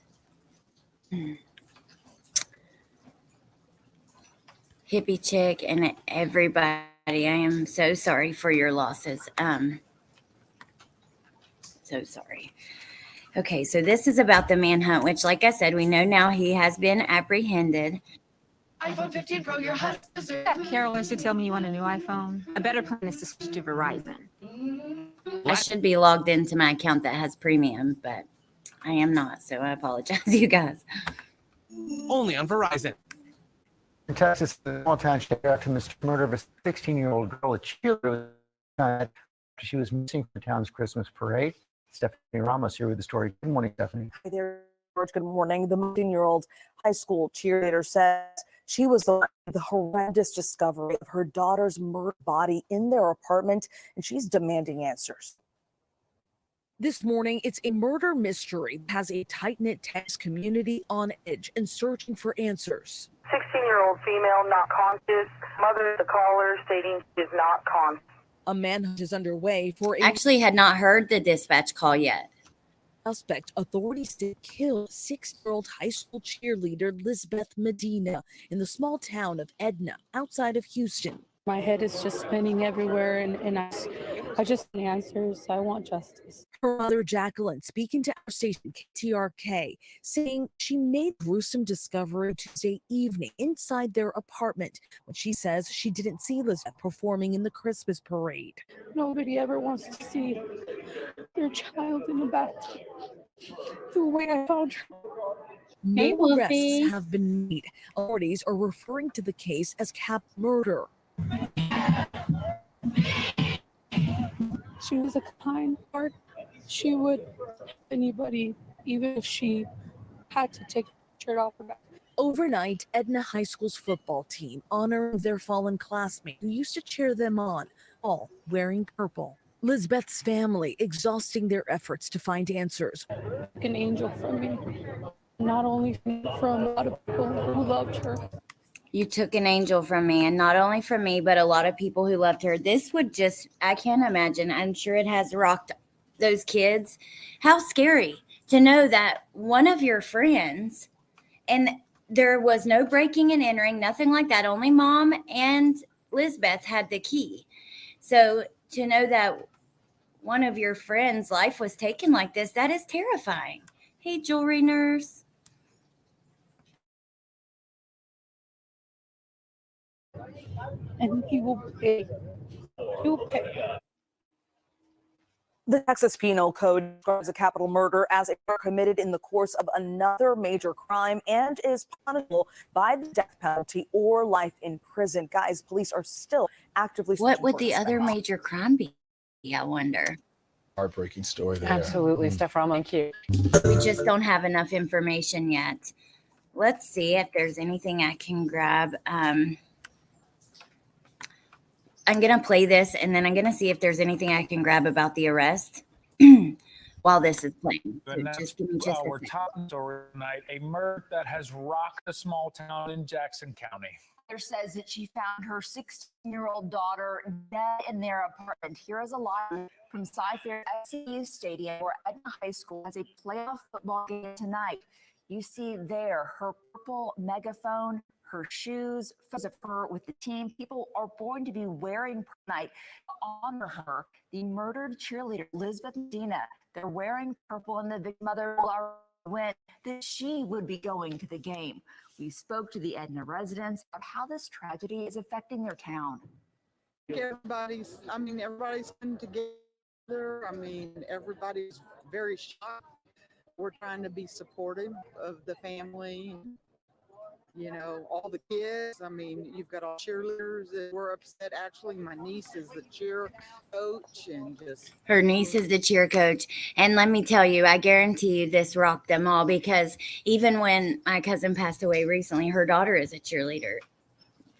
Hippie Chick and everybody, I am so sorry for your losses. So sorry. Okay, so this is about the manhunt, which, like I said, we know now he has been apprehended. iPhone 15 Pro, your husband. Carol wants to tell me you want a new iPhone. A better plan is to switch to Verizon. I should be logged into my account that has premium, but I am not, so I apologize, you guys. Only on Verizon. In Texas, the small town shut down to the murder of a 16-year-old girl, a cheerleader, after she was missing from the town's Christmas parade. Stephanie Ramos here with the story. Good morning, Stephanie. Hi there, George. Good morning. The 19-year-old high school cheerleader says she was the horrendous discovery of her daughter's murdered body in their apartment, and she's demanding answers. This morning, it's a murder mystery that has a tight-knit Texas community on edge and searching for answers. 16-year-old female not conscious. Mother of the caller stating she is not conscious. A manhunt is underway for a Actually had not heard the dispatch call yet. suspect. Authorities did kill 6-year-old high school cheerleader Lizbeth Medina in the small town of Edna outside of Houston. My head is just spinning everywhere, and I just want answers. I want justice. Her mother, Jacqueline, speaking to our station KTRK, saying she made a gruesome discovery Tuesday evening inside their apartment when she says she didn't see Lizbeth performing in the Christmas parade. Nobody ever wants to see their child in the bathtub the way I found her. No arrests have been made. Authorities are referring to the case as capital murder. She was a kind heart. She would help anybody, even if she had to take her shirt off her back. Overnight, Edna High School's football team honoring their fallen classmate who used to cheer them on, all wearing purple. Lizbeth's family exhausting their efforts to find answers. An angel from me, not only from a lot of people who loved her. You took an angel from me, and not only from me, but a lot of people who loved her. This would just, I can't imagine. I'm sure it has rocked those kids. How scary to know that one of your friends, and there was no breaking and entering, nothing like that. Only mom and Lizbeth had the key. So to know that one of your friends' life was taken like this, that is terrifying. Hey, jewelry nurse. And he will pay. He will pay. The Texas Penal Code describes a capital murder as a crime committed in the course of another major crime and is punishable by the death penalty or life in prison. Guys, police are still actively. What would the other major crime be? I wonder. Heartbreaking story there. Absolutely, Steph Rama, thank you. We just don't have enough information yet. Let's see if there's anything I can grab. I'm going to play this, and then I'm going to see if there's anything I can grab about the arrest while this is playing. So just give me just a our second. top story tonight, a murder that has rocked a small town in Jackson County. Mother says that she found her 16-year-old daughter dead in their apartment. Here is a live from Cy-Fair FCU Stadium, where Edna High School has a playoff football game tonight. You see there her purple megaphone, her shoes, photos of her with the team. People are going to be wearing tonight to honor her, the murdered cheerleader, Lizbeth Medina. They're wearing purple, and the victim mother went that she would be going to the game. We spoke to the Edna residents about how this tragedy is affecting their town. Everybody's coming together. Everybody's very shocked. We're trying to be supportive of the family. You know, all the kids. You've got all cheerleaders that were upset. Actually, my niece is the cheer coach, and just Her niece is the cheer coach. And let me tell you, I guarantee you this rocked them all, because even when my cousin passed away recently, her daughter is a cheerleader.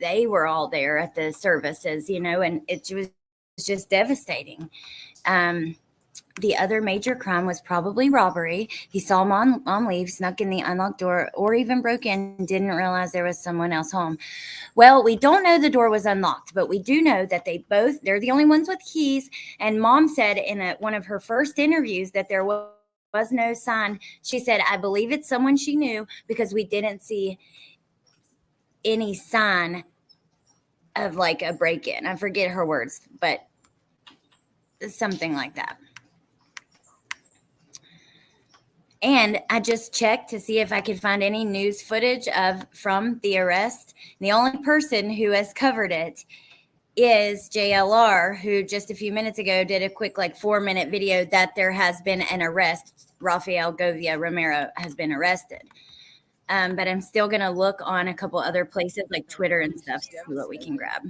They were all there at the services, you know, and it was just devastating. The other major crime was probably robbery. He saw mom leave, snuck in the unlocked door, or even broke in, didn't realize there was someone else home. Well, we don't know the door was unlocked, but we do know that they're the only ones with keys. And mom said in one of her first interviews that there was no sign. She said, I believe it's someone she knew, because we didn't see any sign of like a break-in. I forget her words, but something like that. And I just checked to see if I could find any news footage from the arrest. The only person who has covered it is JLR, who just a few minutes ago did a quick 4-minute video that there has been an arrest. Rafael Govia Romero has been arrested. But I'm still going to look on a couple other places like Twitter and stuff to see what we can grab.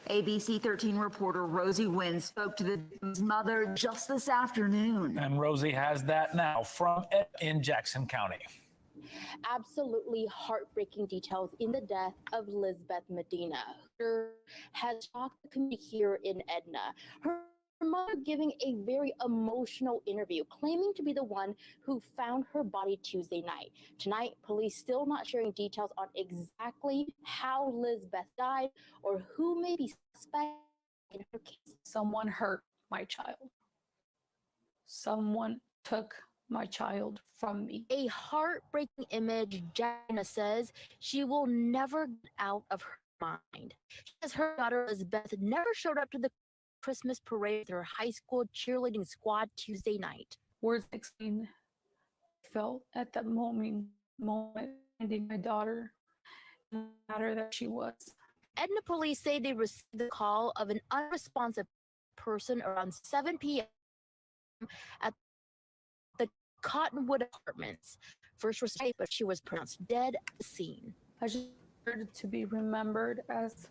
ABC 13 reporter Rosie Wynn spoke to the victim's mother just this afternoon. And Rosie has that now from in Jackson County. Absolutely heartbreaking details in the death of Lizbeth Medina, who has shocked the community here in Edna. Her her mother giving a very emotional interview, claiming to be the one who found her body Tuesday night. Tonight, police still not sharing details on exactly how Lizbeth died or who may be suspect in her case. Someone hurt my child. Someone took my child from me. A heartbreaking image. Jenna says she will never get out of her mind. She says her daughter Lizbeth never showed up to the Christmas parade with her high school cheerleading squad Tuesday night. Words explain felt at that moment finding my daughter, no matter that she was. Edna police say they received the call of an unresponsive person around 7 p.m. at the Cottonwood Apartments. First responders, but she was pronounced dead at the scene. I just wanted to be remembered as.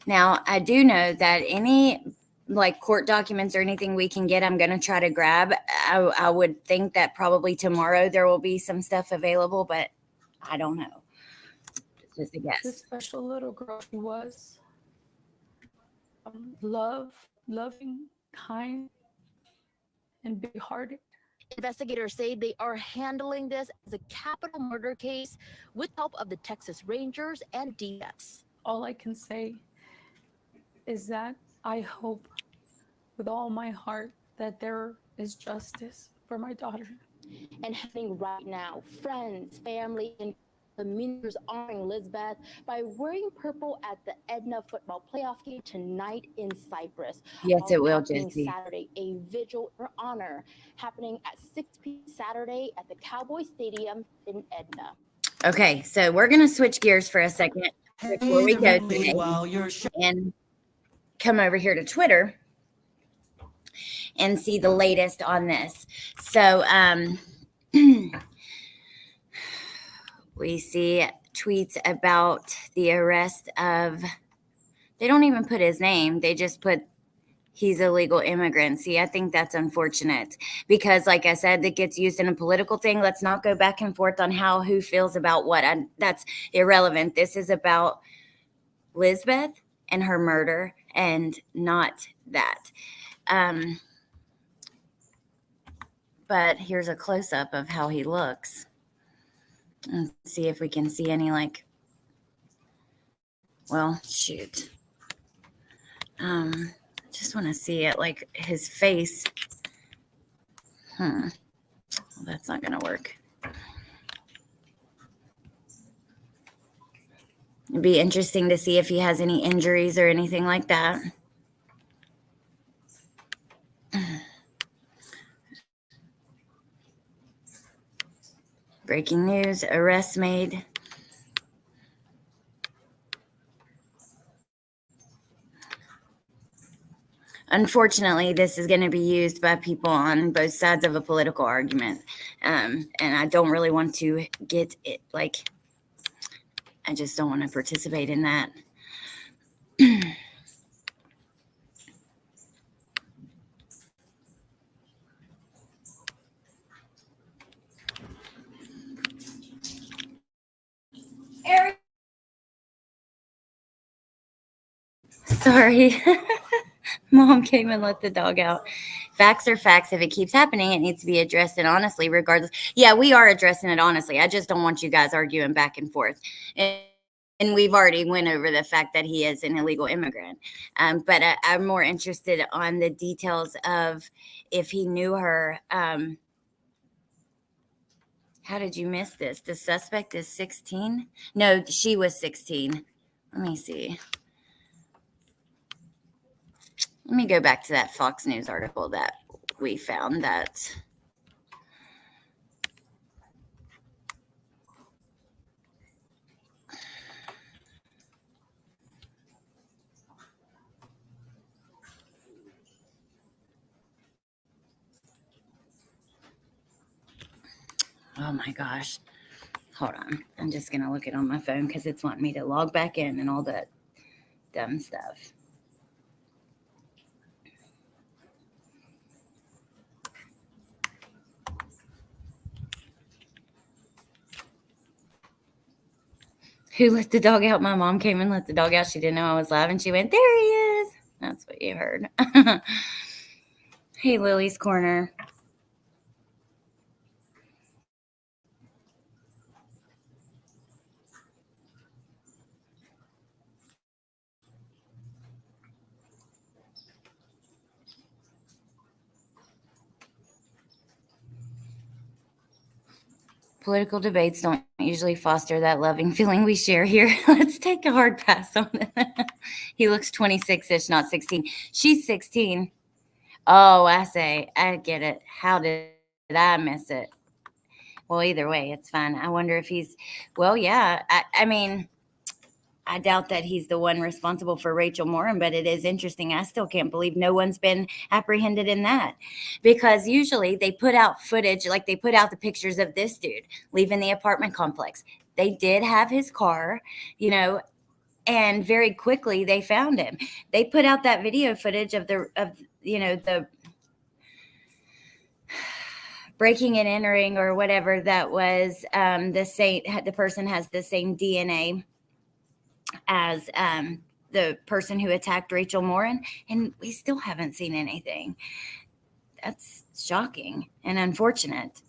Now, I do know that any like court documents or anything we can get, I'm going to try to grab. I would think that probably tomorrow there will be some stuff available, but I don't know. It's just a guess. This special little girl, she was loving, kind, and big-hearted. Investigators say they are handling this as a capital murder case with help of the Texas Rangers and DFS. All I can say is that I hope with all my heart that there is justice for my daughter. And happening right now, friends, family, and communities honoring Lizbeth by wearing purple at the Edna football playoff game tonight in Cyprus. Yes, it will, happening Jesse. Saturday, a vigil for honor happening at 6 p.m. Saturday at the Cowboy Stadium in Edna. Okay, so we're going to switch gears for a second before we go today and come over here to Twitter and see the latest on this. So we see tweets about the arrest of, they don't even put his name. They just put he's a legal immigrant. See, I think that's unfortunate because, like I said, that gets used in a political thing. Let's not go back and forth on who feels about what. That's irrelevant. This is about Lizbeth and her murder and not that. But here's a close-up of how he looks. Let's see if we can see any shoot. Just want to see it, like his face. Well, that's not going to work. It'd be interesting to see if he has any injuries or anything like that. Breaking news, arrest made. Unfortunately, this is going to be used by people on both sides of a political argument. And I don't really want to get it, I just don't want to participate in that. Sorry. Mom came and let the dog out. Facts are facts. If it keeps happening, it needs to be addressed, and honestly, regardless. Yeah, we are addressing it honestly. I just don't want you guys arguing back and forth. And we've already went over the fact that he is an illegal immigrant. But I'm more interested on the details of if he knew her. How did you miss this? The suspect is 16? No, she was 16. Let me see. Let me go back to that Fox News article that we found that. Oh my gosh. Hold on. I'm just going to look it on my phone because it's wanting me to log back in and all that dumb stuff. Who let the dog out? My mom came and let the dog out. She didn't know I was live and she went, there he is. That's what you heard. Hey, Lily's Corner. Political debates don't usually foster that loving feeling we share here. Let's take a hard pass on it. He looks 26-ish, not 16. She's 16. Oh, I say, I get it. How did I miss it? Well, either way, it's fine. I wonder if he's, well, yeah. I mean, I doubt that he's the one responsible for Rachel Morin, but it is interesting. I still can't believe no one's been apprehended in that, because usually they put out footage, like they put out the pictures of this dude leaving the apartment complex. They did have his car, you know, and very quickly they found him. They put out that video footage of the breaking and entering or whatever that was. The person has the same DNA as the person who attacked Rachel Morin, and we still haven't seen anything. That's shocking and unfortunate.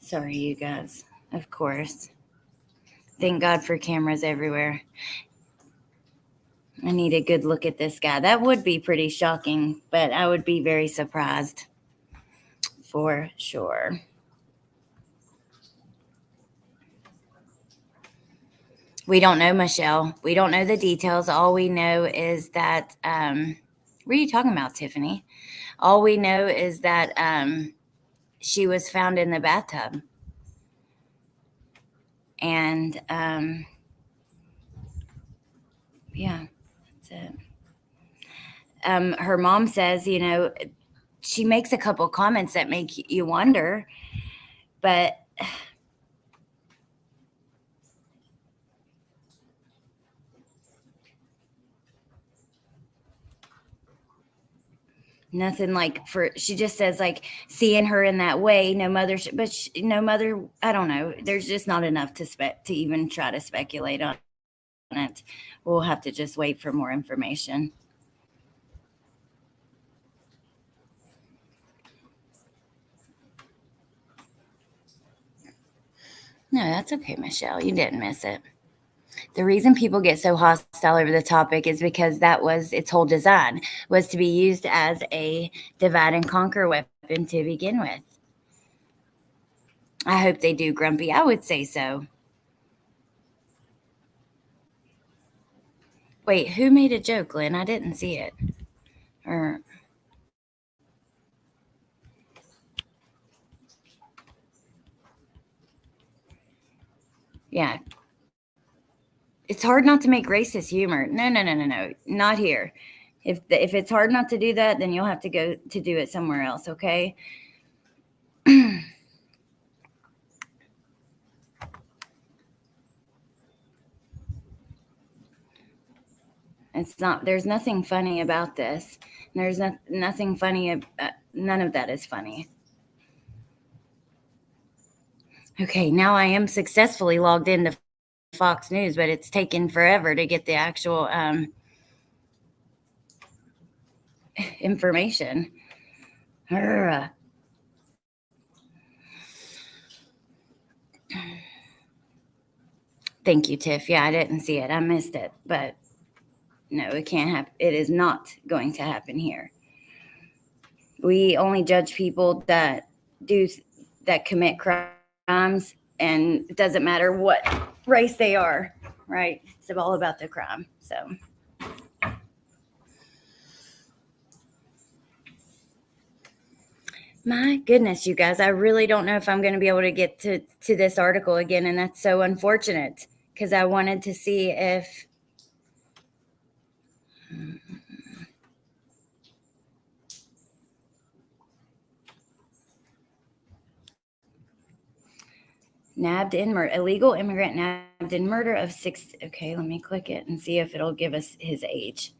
Sorry, you guys. Of course. Thank God for cameras everywhere. I need a good look at this guy. That would be pretty shocking, but I would be very surprised. For sure. We don't know, Michelle. We don't know the details. All we know is that, what are you talking about, Tiffany? All we know is that she was found in the bathtub. And yeah, that's it. Her mom says, you know, she makes a couple comments that make you wonder, but nothing like she just says like seeing her in that way, no mother, no mother, I don't know. There's just not enough to even try to speculate on it. We'll have to just wait for more information. No, that's okay, Michelle. You didn't miss it. The reason people get so hostile over the topic is because its whole design was to be used as a divide and conquer weapon to begin with. I hope they do, Grumpy. I would say so. Wait, who made a joke, Glenn? I didn't see it. Or yeah. It's hard not to make racist humor. No. Not here. If it's hard not to do that, then you'll have to go to do it somewhere else, okay? It's not, there's nothing funny about this. There's nothing funny. None of that is funny. Okay, now I am successfully logged into Fox News, but it's taken forever to get the actual information. Thank you, Tiff. Yeah, I didn't see it. I missed it, but no, it can't happen. It is not going to happen here. We only judge people that commit crimes, and it doesn't matter what race they are, right? It's all about the crime. So my goodness, you guys, I really don't know if I'm going to be able to get to this article again, and that's so unfortunate because I wanted to see if illegal immigrant nabbed in murder of 6. Okay, let me click it and see if it'll give us his age.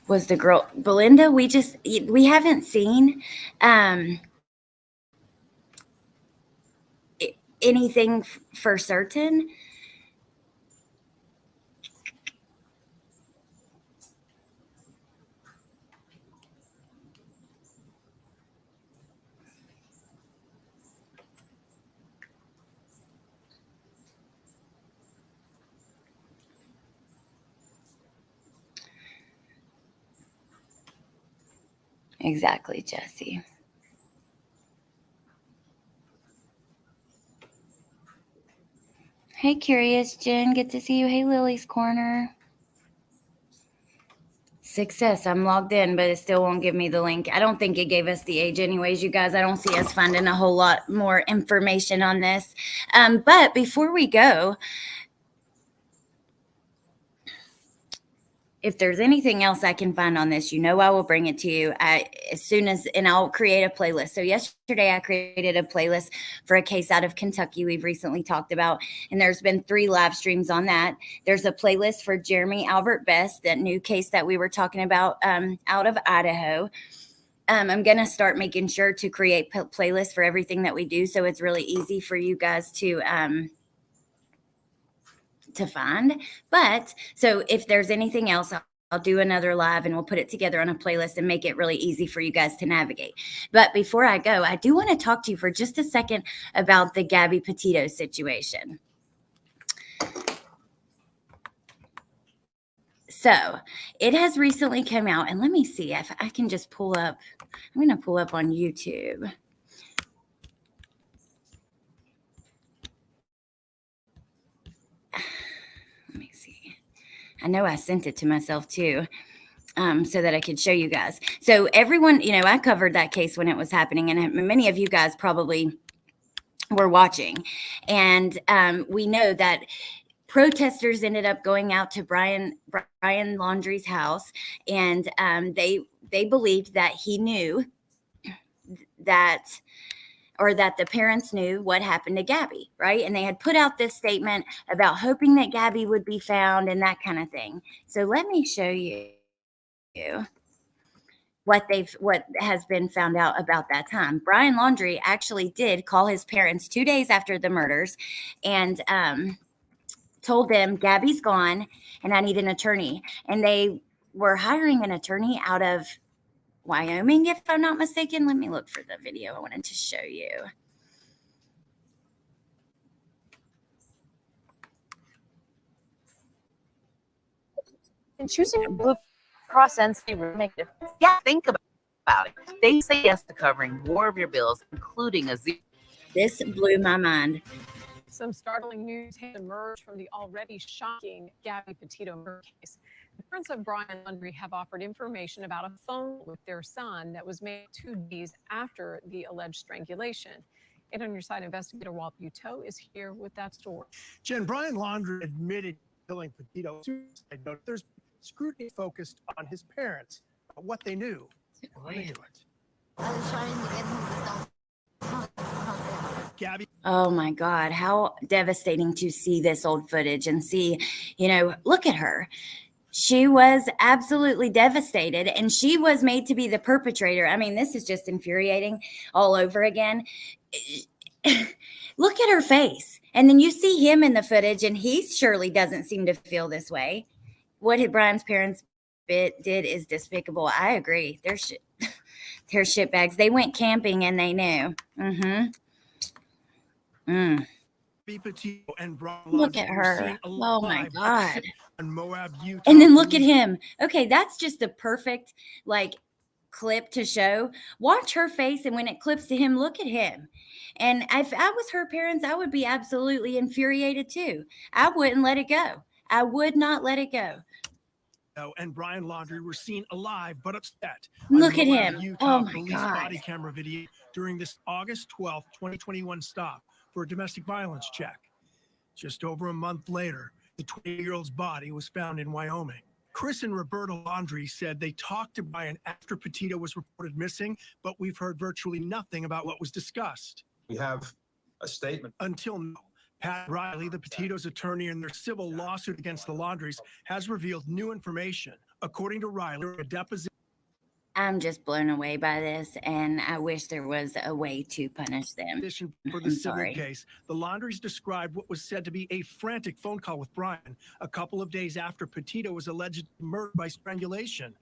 Was the girl Belinda? We haven't seen anything for certain. Exactly, Jesse. Hey, Curious Jen. Good to see you. Hey, Lily's Corner. Success. I'm logged in, but it still won't give me the link. I don't think it gave us the age anyways, you guys. I don't see us finding a whole lot more information on this. But before we go, if there's anything else I can find on this, I will bring it to you and I'll create a playlist. So yesterday I created a playlist for a case out of Kentucky we've recently talked about, and there's been 3 live streams on that. There's a playlist for Jeremy Albert Best, that new case that we were talking about out of Idaho. I'm going to start making sure to create playlists for everything that we do, so it's really easy for you guys to find. But so if there's anything else, I'll do another live and we'll put it together on a playlist and make it really easy for you guys to navigate. But before I go, I do want to talk to you for just a second about the Gabby Petito situation. So it has recently come out, and let me see if I can just pull up. I'm going to pull up on YouTube. Let me see. I know I sent it to myself too, so that I could show you guys. So everyone, I covered that case when it was happening, and many of you guys probably were watching. And we know that protesters ended up going out to Brian Laundrie's house, and they believed that he knew that, or that the parents knew what happened to Gabby, right? And they had put out this statement about hoping that Gabby would be found and that kind of thing. So let me show you what has been found out about that time. Brian Laundrie actually did call his parents 2 days after the murders and told them, Gabby's gone and I need an attorney. And they were hiring an attorney out of Wyoming, if I'm not mistaken. Let me look for the video I wanted to show you. And choosing Blue Cross and will make a difference. Yeah, think about it. They say yes to covering more of your bills, including a zero. This blew my mind. Some startling news has emerged from the already shocking Gabby Petito murder case. The parents of Brian Laundrie have offered information about a phone with their son that was made 2 days after the alleged strangulation. 8 on Your Side investigator Walt Buteau is here with that story. Jen, Brian Laundrie admitted killing Petito. There's scrutiny focused on his parents, what they knew, and when they knew it. I was trying to get him to stop. Gabby. Oh my God, how devastating to see this old footage and see, look at her. She was absolutely devastated, and she was made to be the perpetrator. I mean, this is just infuriating all over again. Look at her face. And then you see him in the footage, and he surely doesn't seem to feel this way. What Brian's parents did is despicable. I agree. They're shitbags. They went camping and they knew. Look at her. Oh my God. Moab, Utah. And then look at him. Okay, that's just the perfect clip to show. Watch her face, and when it clips to him, look at him. And if I was her parents, I would be absolutely infuriated too. I wouldn't let it go. I would not let it go. And Brian Laundrie were seen alive but upset. Look at him. Utah Oh my police God. body camera video during this August 12th, 2021 stop for a domestic violence check. Just over a month later, the 20-year-old's body was found in Wyoming. Chris and Roberta Laundrie said they talked to Brian after Petito was reported missing, but we've heard virtually nothing about what was discussed. We have a statement. Until now, Pat Riley, the Petito's attorney in their civil lawsuit against the Laundries, has revealed new information. According to Riley, a deposition. I'm just blown away by this, and I wish there was a way to punish them. For the I'm civil sorry. case, the Laundries described what was said to be a frantic phone call with Brian a couple of days after Petito was allegedly murdered by strangulation.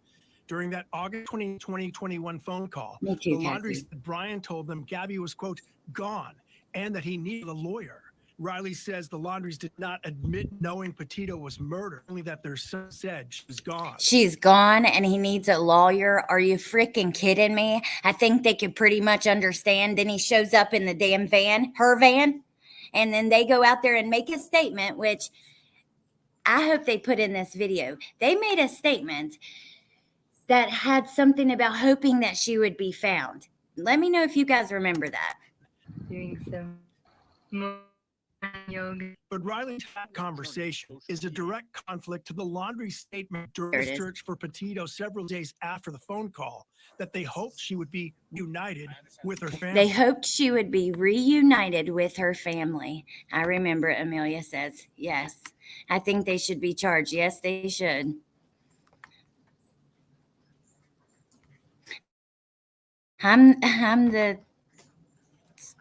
During that August 2021 phone call, Me too, the Laundries Cassie. said Brian told them Gabby was, quote, gone, and that he needed a lawyer. Riley says the Laundries did not admit knowing Petito was murdered, only that their son said she was gone. She's gone and he needs a lawyer. Are you freaking kidding me? I think they could pretty much understand. Then he shows up in the damn van, her van, and then they go out there and make a statement, which I hope they put in this video. They made a statement that had something about hoping that she would be found. Let me know if you guys remember that. Doing some more yoga. But Riley's conversation is a direct conflict to the Laundrie statement during There it the is. search for Petito several days after the phone call that they hoped she would be reunited with her family. They hoped she would be reunited with her family. I remember Amelia says, yes. I think they should be charged. Yes, they should. I'm the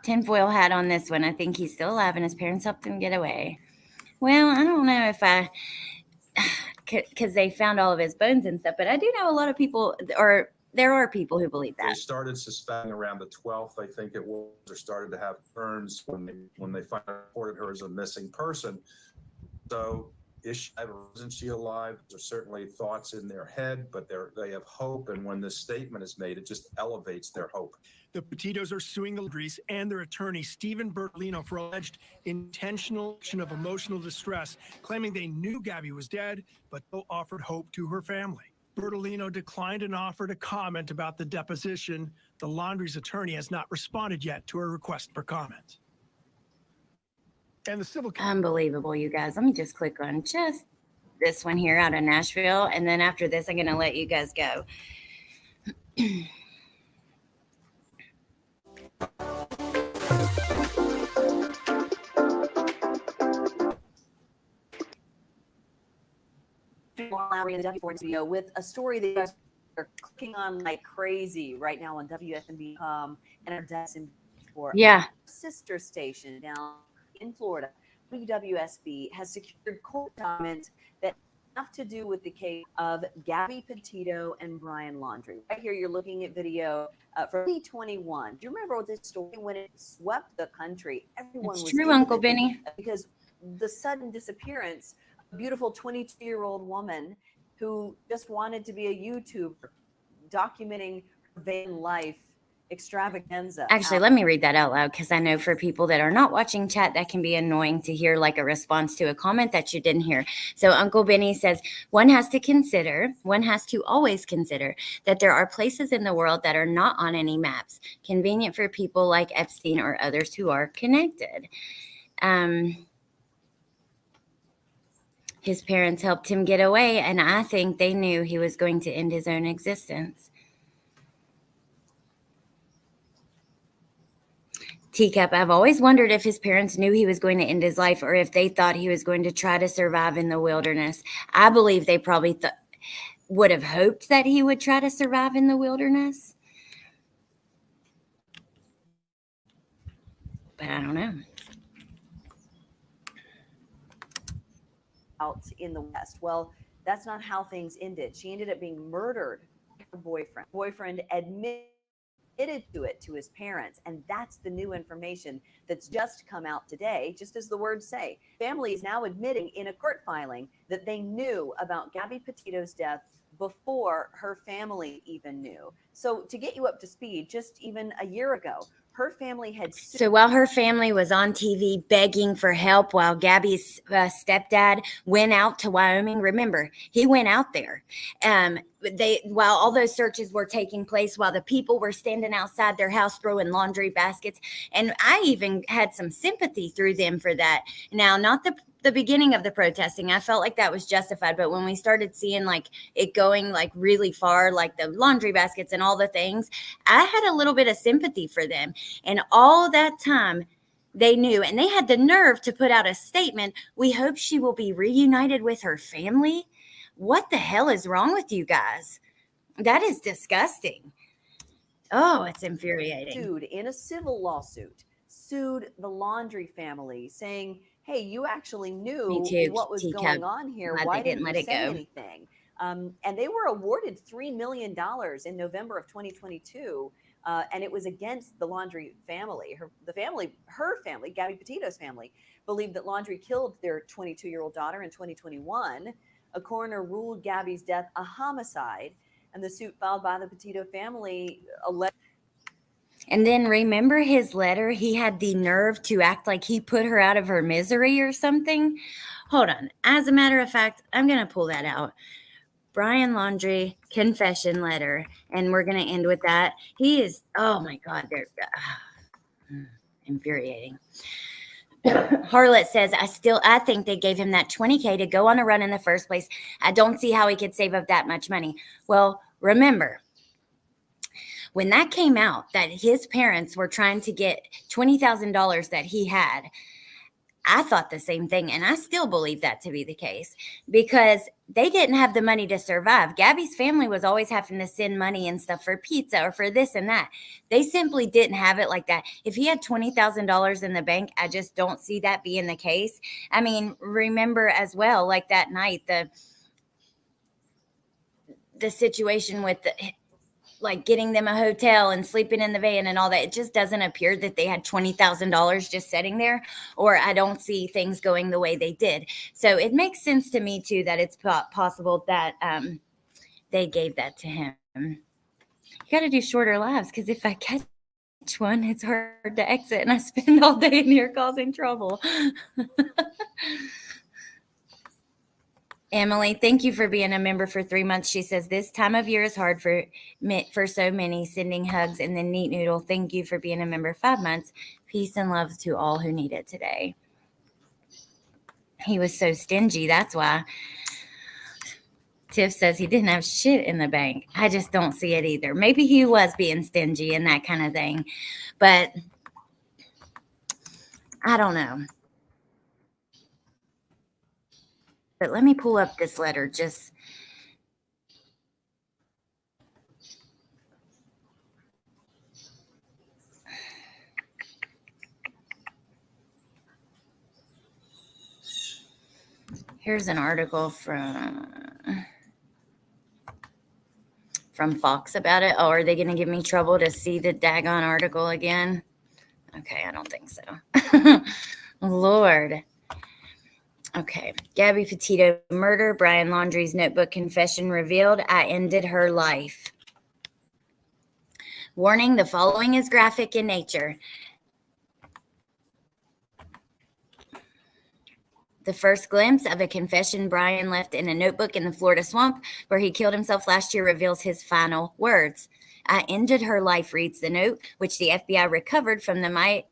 tinfoil hat on this one. I think he's still alive and his parents helped him get away. Well, I don't know if because they found all of his bones and stuff, but I do know a lot of people, or there are people who believe They that. started suspecting around the 12th, I think it was, or started to have concerns when they finally reported her as a missing person. So isn't she alive? There's certainly thoughts in their head, but they have hope. And when this statement is made, it just elevates their hope. The Petitos are suing the Laundries and their attorney, Stephen Bertolino, for alleged intentional action of emotional distress, claiming they knew Gabby was dead, but still offered hope to her family. Bertolino declined an offer to comment about the deposition. The Laundries attorney has not responded yet to a request for comment. And the civil case. Unbelievable, you guys. Let me just click on just this one here out of Nashville. And then after this, I'm going to let you guys go. Lowry in the W4 studio with a story that you guys are clicking on like crazy right now on WFNB.com and our desk for Yeah. sister station down in Florida. WWSB has secured court documents that have to do with the case of Gabby Petito and Brian Laundrie. Right here, you're looking at video from 2021. Do you remember this story when it swept the country? Everyone It's was true, into Uncle it Benny. because the sudden disappearance, a beautiful 22-year-old woman who just wanted to be a YouTuber documenting her van life extravaganza. Actually, let me read that out loud because I know for people that are not watching chat, that can be annoying to hear like a response to a comment that you didn't hear. So Uncle Benny says, one has to always consider that there are places in the world that are not on any maps, convenient for people like Epstein or others who are connected. His parents helped him get away, and I think they knew he was going to end his own existence. Teacup, I've always wondered if his parents knew he was going to end his life or if they thought he was going to try to survive in the wilderness. I believe they probably would have hoped that he would try to survive in the wilderness. But I don't know. Out in the West. Well, that's not how things ended. She ended up being murdered by her boyfriend. Boyfriend admitted to it to his parents, and that's the new information that's just come out today, just as the words say. Family is now admitting in a court filing that they knew about Gabby Petito's death before her family even knew. So to get you up to speed, just even a year ago, Her family had So while her family was on TV begging for help, while Gabby's stepdad went out to Wyoming, remember, he went out there. While all those searches were taking place, while the people were standing outside their house throwing laundry baskets, and I even had some sympathy through them for that. Now, not the beginning of the protesting, I felt like that was justified, but when we started seeing like it going like really far, like the laundry baskets and all the things, I had a little bit of sympathy for them. And all that time they knew, and they had the nerve to put out a statement, we hope she will be reunited with her family. What the hell is wrong with you guys? That is disgusting. Oh, it's infuriating. Sued in a civil lawsuit, sued the Laundry family saying, hey, you actually knew what was going on here. Why didn't you say anything? And they were awarded $3 million in November of 2022. And it was against the Laundry family. Her family, Gabby Petito's family, believed that Laundry killed their 22-year-old daughter in 2021. A coroner ruled Gabby's death a homicide, and the suit filed by the Petito family alleged. And then remember his letter? He had the nerve to act like he put her out of her misery or something. Hold on. As a matter of fact, I'm going to pull that out. Brian Laundrie confession letter. And we're going to end with that. He is, oh my God, they're infuriating. Harlot says, I think they gave him that $20K to go on a run in the first place. I don't see how he could save up that much money. Well, remember, when that came out that his parents were trying to get $20,000 that he had, I thought the same thing, and I still believe that to be the case because they didn't have the money to survive. Gabby's family was always having to send money and stuff for pizza or for this and that. They simply didn't have it like that. If he had $20,000 in the bank, I just don't see that being the case. I mean, remember as well, like that night, the situation with like getting them a hotel and sleeping in the van and all that. It just doesn't appear that they had $20,000 just sitting there, or I don't see things going the way they did. So it makes sense to me too, that it's possible that they gave that to him. You got to do shorter lives, because if I catch one, it's hard to exit and I spend all day in here causing trouble. Emily, thank you for being a member for 3 months. She says, this time of year is hard for so many, sending hugs. And then Neat Noodle, thank you for being a member 5 months. Peace and love to all who need it today. He was so stingy. That's why. Tiff says he didn't have shit in the bank. I just don't see it either. Maybe he was being stingy and that kind of thing. But I don't know. But let me pull up this letter just. Here's an article from Fox about it. Oh, are they going to give me trouble to see the daggone article again? Okay, I don't think so. Lord. Okay. Gabby Petito murder. Brian Laundrie's notebook confession revealed. I ended her life. Warning, the following is graphic in nature. The first glimpse of a confession Brian left in a notebook in the Florida swamp where he killed himself last year reveals his final words. I ended her life, reads the note, which the FBI recovered from the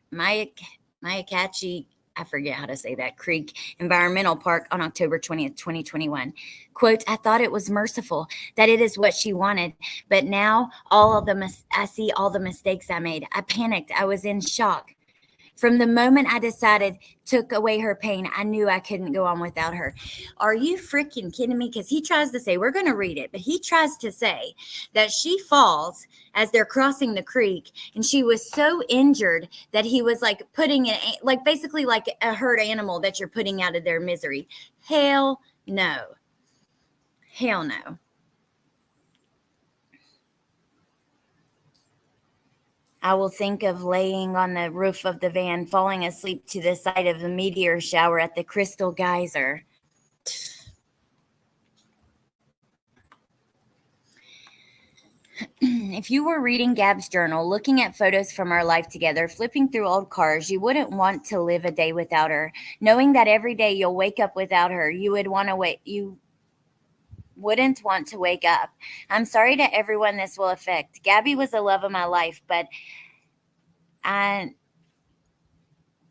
Myakatchee, I forget how to say that, Creek Environmental Park on October 20th, 2021. Quote, I thought it was merciful, that it is what she wanted. But now I see all the mistakes I made. I panicked. I was in shock. From the moment I decided took away her pain, I knew I couldn't go on without her. Are you freaking kidding me? Because he tries to say, we're going to read it, but he tries to say that she falls as they're crossing the creek, and she was so injured that he was like putting it, like basically like a hurt animal that you're putting out of their misery. Hell no. Hell no. I will think of laying on the roof of the van, falling asleep to the sight of the meteor shower at the Crystal Geyser. If you were reading Gab's journal, looking at photos from our life together, flipping through old cars, you wouldn't want to live a day without her. Knowing that every day you'll wake up without her, you would want to wait. You wouldn't want to wake up. I'm sorry to everyone this will affect. Gabby was the love of my life, but I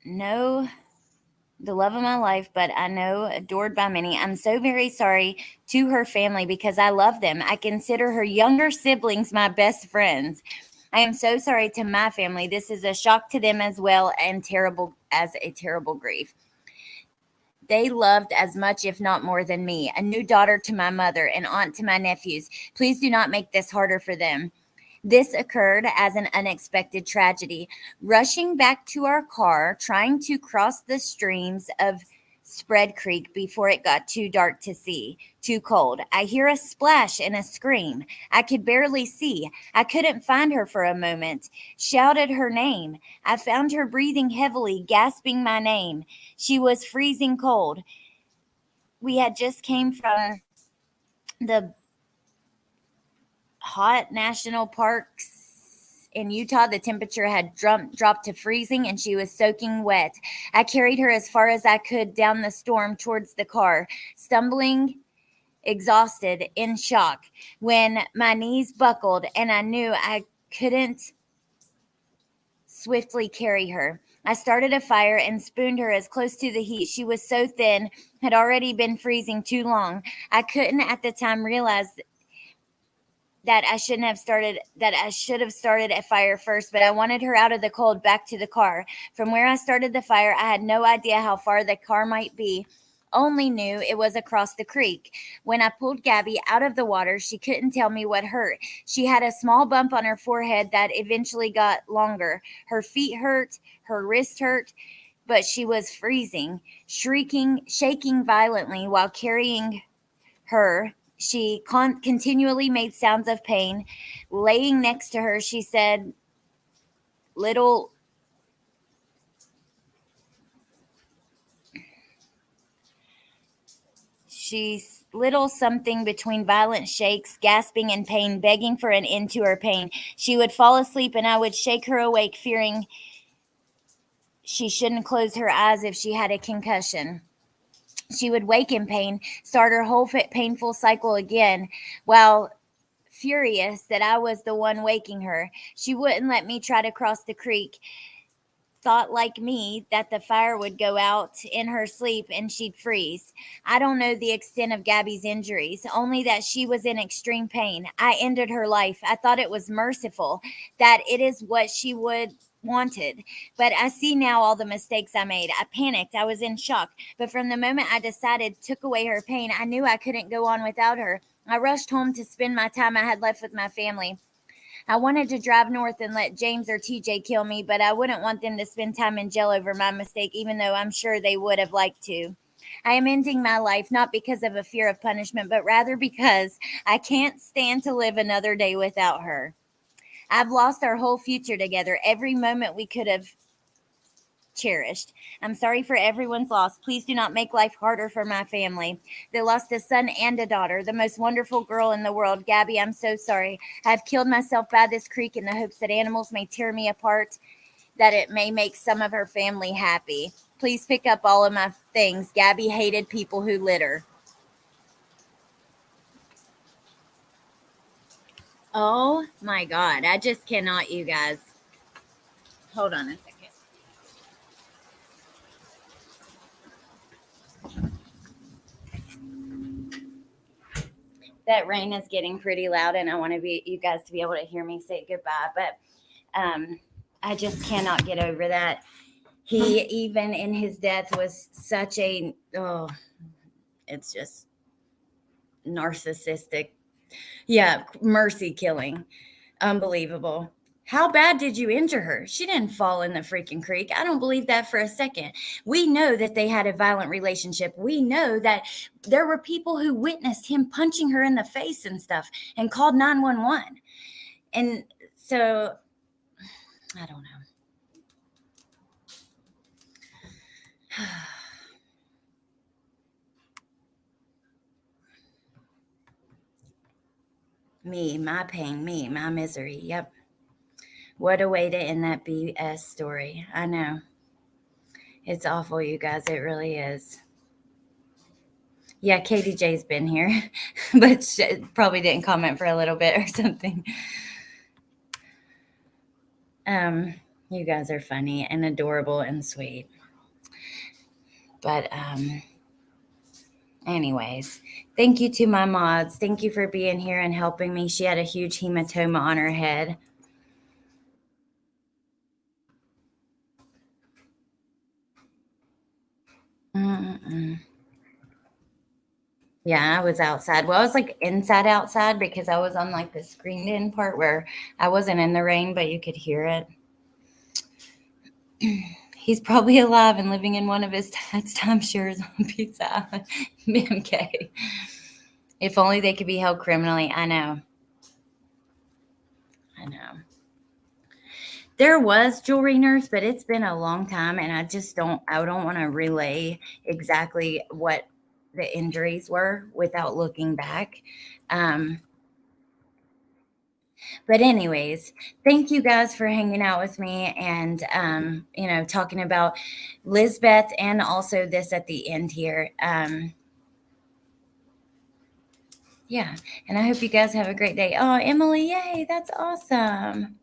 know the love of my life, but I know adored by many. I'm so very sorry to her family because I love them. I consider her younger siblings my best friends. I am so sorry to my family. This is a shock to them as well, and a terrible grief. They loved as much, if not more than me, a new daughter to my mother, an aunt to my nephews. Please do not make this harder for them. This occurred as an unexpected tragedy. Rushing back to our car, trying to cross the streams of Spread Creek before it got too dark to see, too cold. I hear a splash and a scream. I could barely see. I couldn't find her for a moment. Shouted her name. I found her breathing heavily, gasping my name. She was freezing cold. We had just came from the hot national parks in Utah. The temperature had dropped to freezing and she was soaking wet. I carried her as far as I could down the storm towards the car, stumbling, exhausted, in shock, when my knees buckled and I knew I couldn't swiftly carry her. I started a fire and spooned her as close to the heat. She was so thin, had already been freezing too long. I couldn't at the time realize that I should have started a fire first, but I wanted her out of the cold back to the car. From where I started the fire, I had no idea how far the car might be. Only knew it was across the creek. When I pulled Gabby out of the water, she couldn't tell me what hurt. She had a small bump on her forehead that eventually got longer. Her feet hurt, her wrist hurt, but she was freezing, shrieking, shaking violently while carrying her. She continually made sounds of pain. Laying next to her, she said, little something between violent shakes, gasping in pain, begging for an end to her pain. She would fall asleep and I would shake her awake, fearing she shouldn't close her eyes if she had a concussion. She would wake in pain, start her whole painful cycle again, while furious that I was the one waking her. She wouldn't let me try to cross the creek. Thought like me that the fire would go out in her sleep and she'd freeze. I don't know the extent of Gabby's injuries, only that she was in extreme pain. I ended her life. I thought it was merciful, that it is what she would wanted. But I see now all the mistakes I made. I panicked. I was in shock. But from the moment I decided took away her pain, I knew I couldn't go on without her. I rushed home to spend my time I had left with my family. I wanted to drive north and let James or TJ kill me, but I wouldn't want them to spend time in jail over my mistake, even though I'm sure they would have liked to. I am ending my life not because of a fear of punishment, but rather because I can't stand to live another day without her. I've lost our whole future together, every moment we could have cherished. I'm sorry for everyone's loss. Please do not make life harder for my family. They lost a son and a daughter, the most wonderful girl in the world. Gabby, I'm so sorry. I've killed myself by this creek in the hopes that animals may tear me apart, that it may make some of her family happy. Please pick up all of my things. Gabby hated people who litter. Oh my God. I just cannot, you guys. Hold on a second. That rain is getting pretty loud and I want you guys to be able to hear me say goodbye, but I just cannot get over that. He, even in his death, was such it's just narcissistic. Yeah, mercy killing. Unbelievable. How bad did you injure her? She didn't fall in the freaking creek. I don't believe that for a second. We know that they had a violent relationship. We know that there were people who witnessed him punching her in the face and stuff and called 911. And so, I don't know. Me, my pain, me, my misery. Yep. What a way to end that BS story. I know. It's awful, you guys. It really is. Yeah, Katie J's been here, but she probably didn't comment for a little bit or something. You guys are funny and adorable and sweet. But anyways, thank you to my mods. Thank you for being here and helping me. She had a huge hematoma on her head. Yeah, I was outside. Well, I was like inside outside because I was on like the screened in part where I wasn't in the rain, but you could hear it. He's probably alive and living in one of his dad's timeshares on Pizza Island. MK. If only they could be held criminally. I know. There was jewelry nurse, but it's been a long time, and I don't want to relay exactly what the injuries were without looking back. But anyways, thank you guys for hanging out with me and, talking about Lizbeth and also this at the end here. Yeah. And I hope you guys have a great day. Oh, Emily, yay. That's awesome.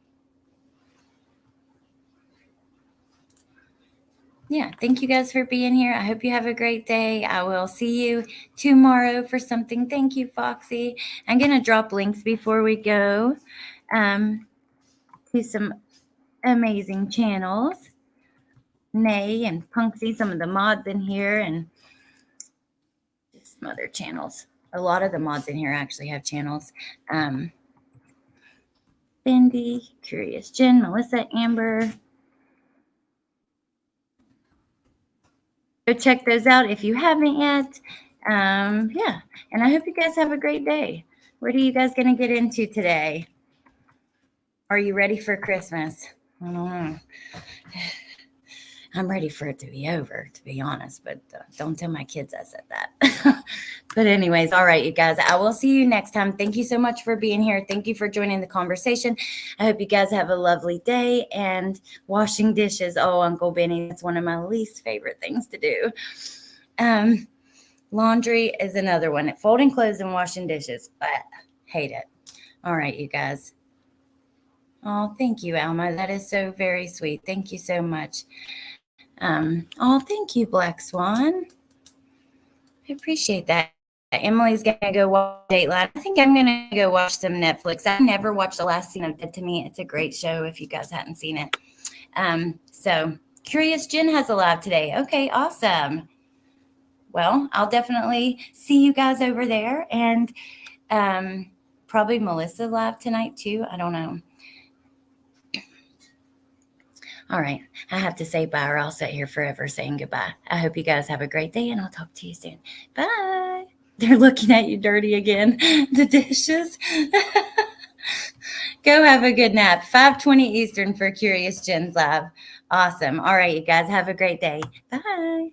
Yeah. Thank you guys for being here. I hope you have a great day. I will see you tomorrow for something. Thank you, Foxy. I'm going to drop links before we go to some amazing channels. Nay and Punksy, some of the mods in here, and some other channels. A lot of the mods in here actually have channels. Cindy, Curious Jen, Melissa, Amber. Go check those out if you haven't yet. Yeah, and I hope you guys have a great day. What are you guys going to get into today? Are you ready for Christmas? I don't know. I'm ready for it to be over, to be honest, but don't tell my kids I said that. But anyways, all right, you guys, I will see you next time. Thank you so much for being here. Thank you for joining the conversation. I hope you guys have a lovely day. And washing dishes. Oh, Uncle Benny, that's one of my least favorite things to do. Laundry is another one. Folding clothes and washing dishes. Hate it. All right, you guys. Oh, thank you, Alma. That is so very sweet. Thank you so much. Oh, thank you, Black Swan. I appreciate that. Emily's going to go watch Dateline. I think I'm going to go watch some Netflix. I never watched the last season of Dead to Me. It's a great show if you guys hadn't seen it. So Curious Jen has a live today. Okay, awesome. Well, I'll definitely see you guys over there. And probably Melissa live tonight too. I don't know. All right. I have to say bye or I'll sit here forever saying goodbye. I hope you guys have a great day and I'll talk to you soon. Bye. They're looking at you dirty again. The dishes. Go have a good nap. 5:20 Eastern for Curious Jen's live. Awesome. All right, you guys have a great day. Bye.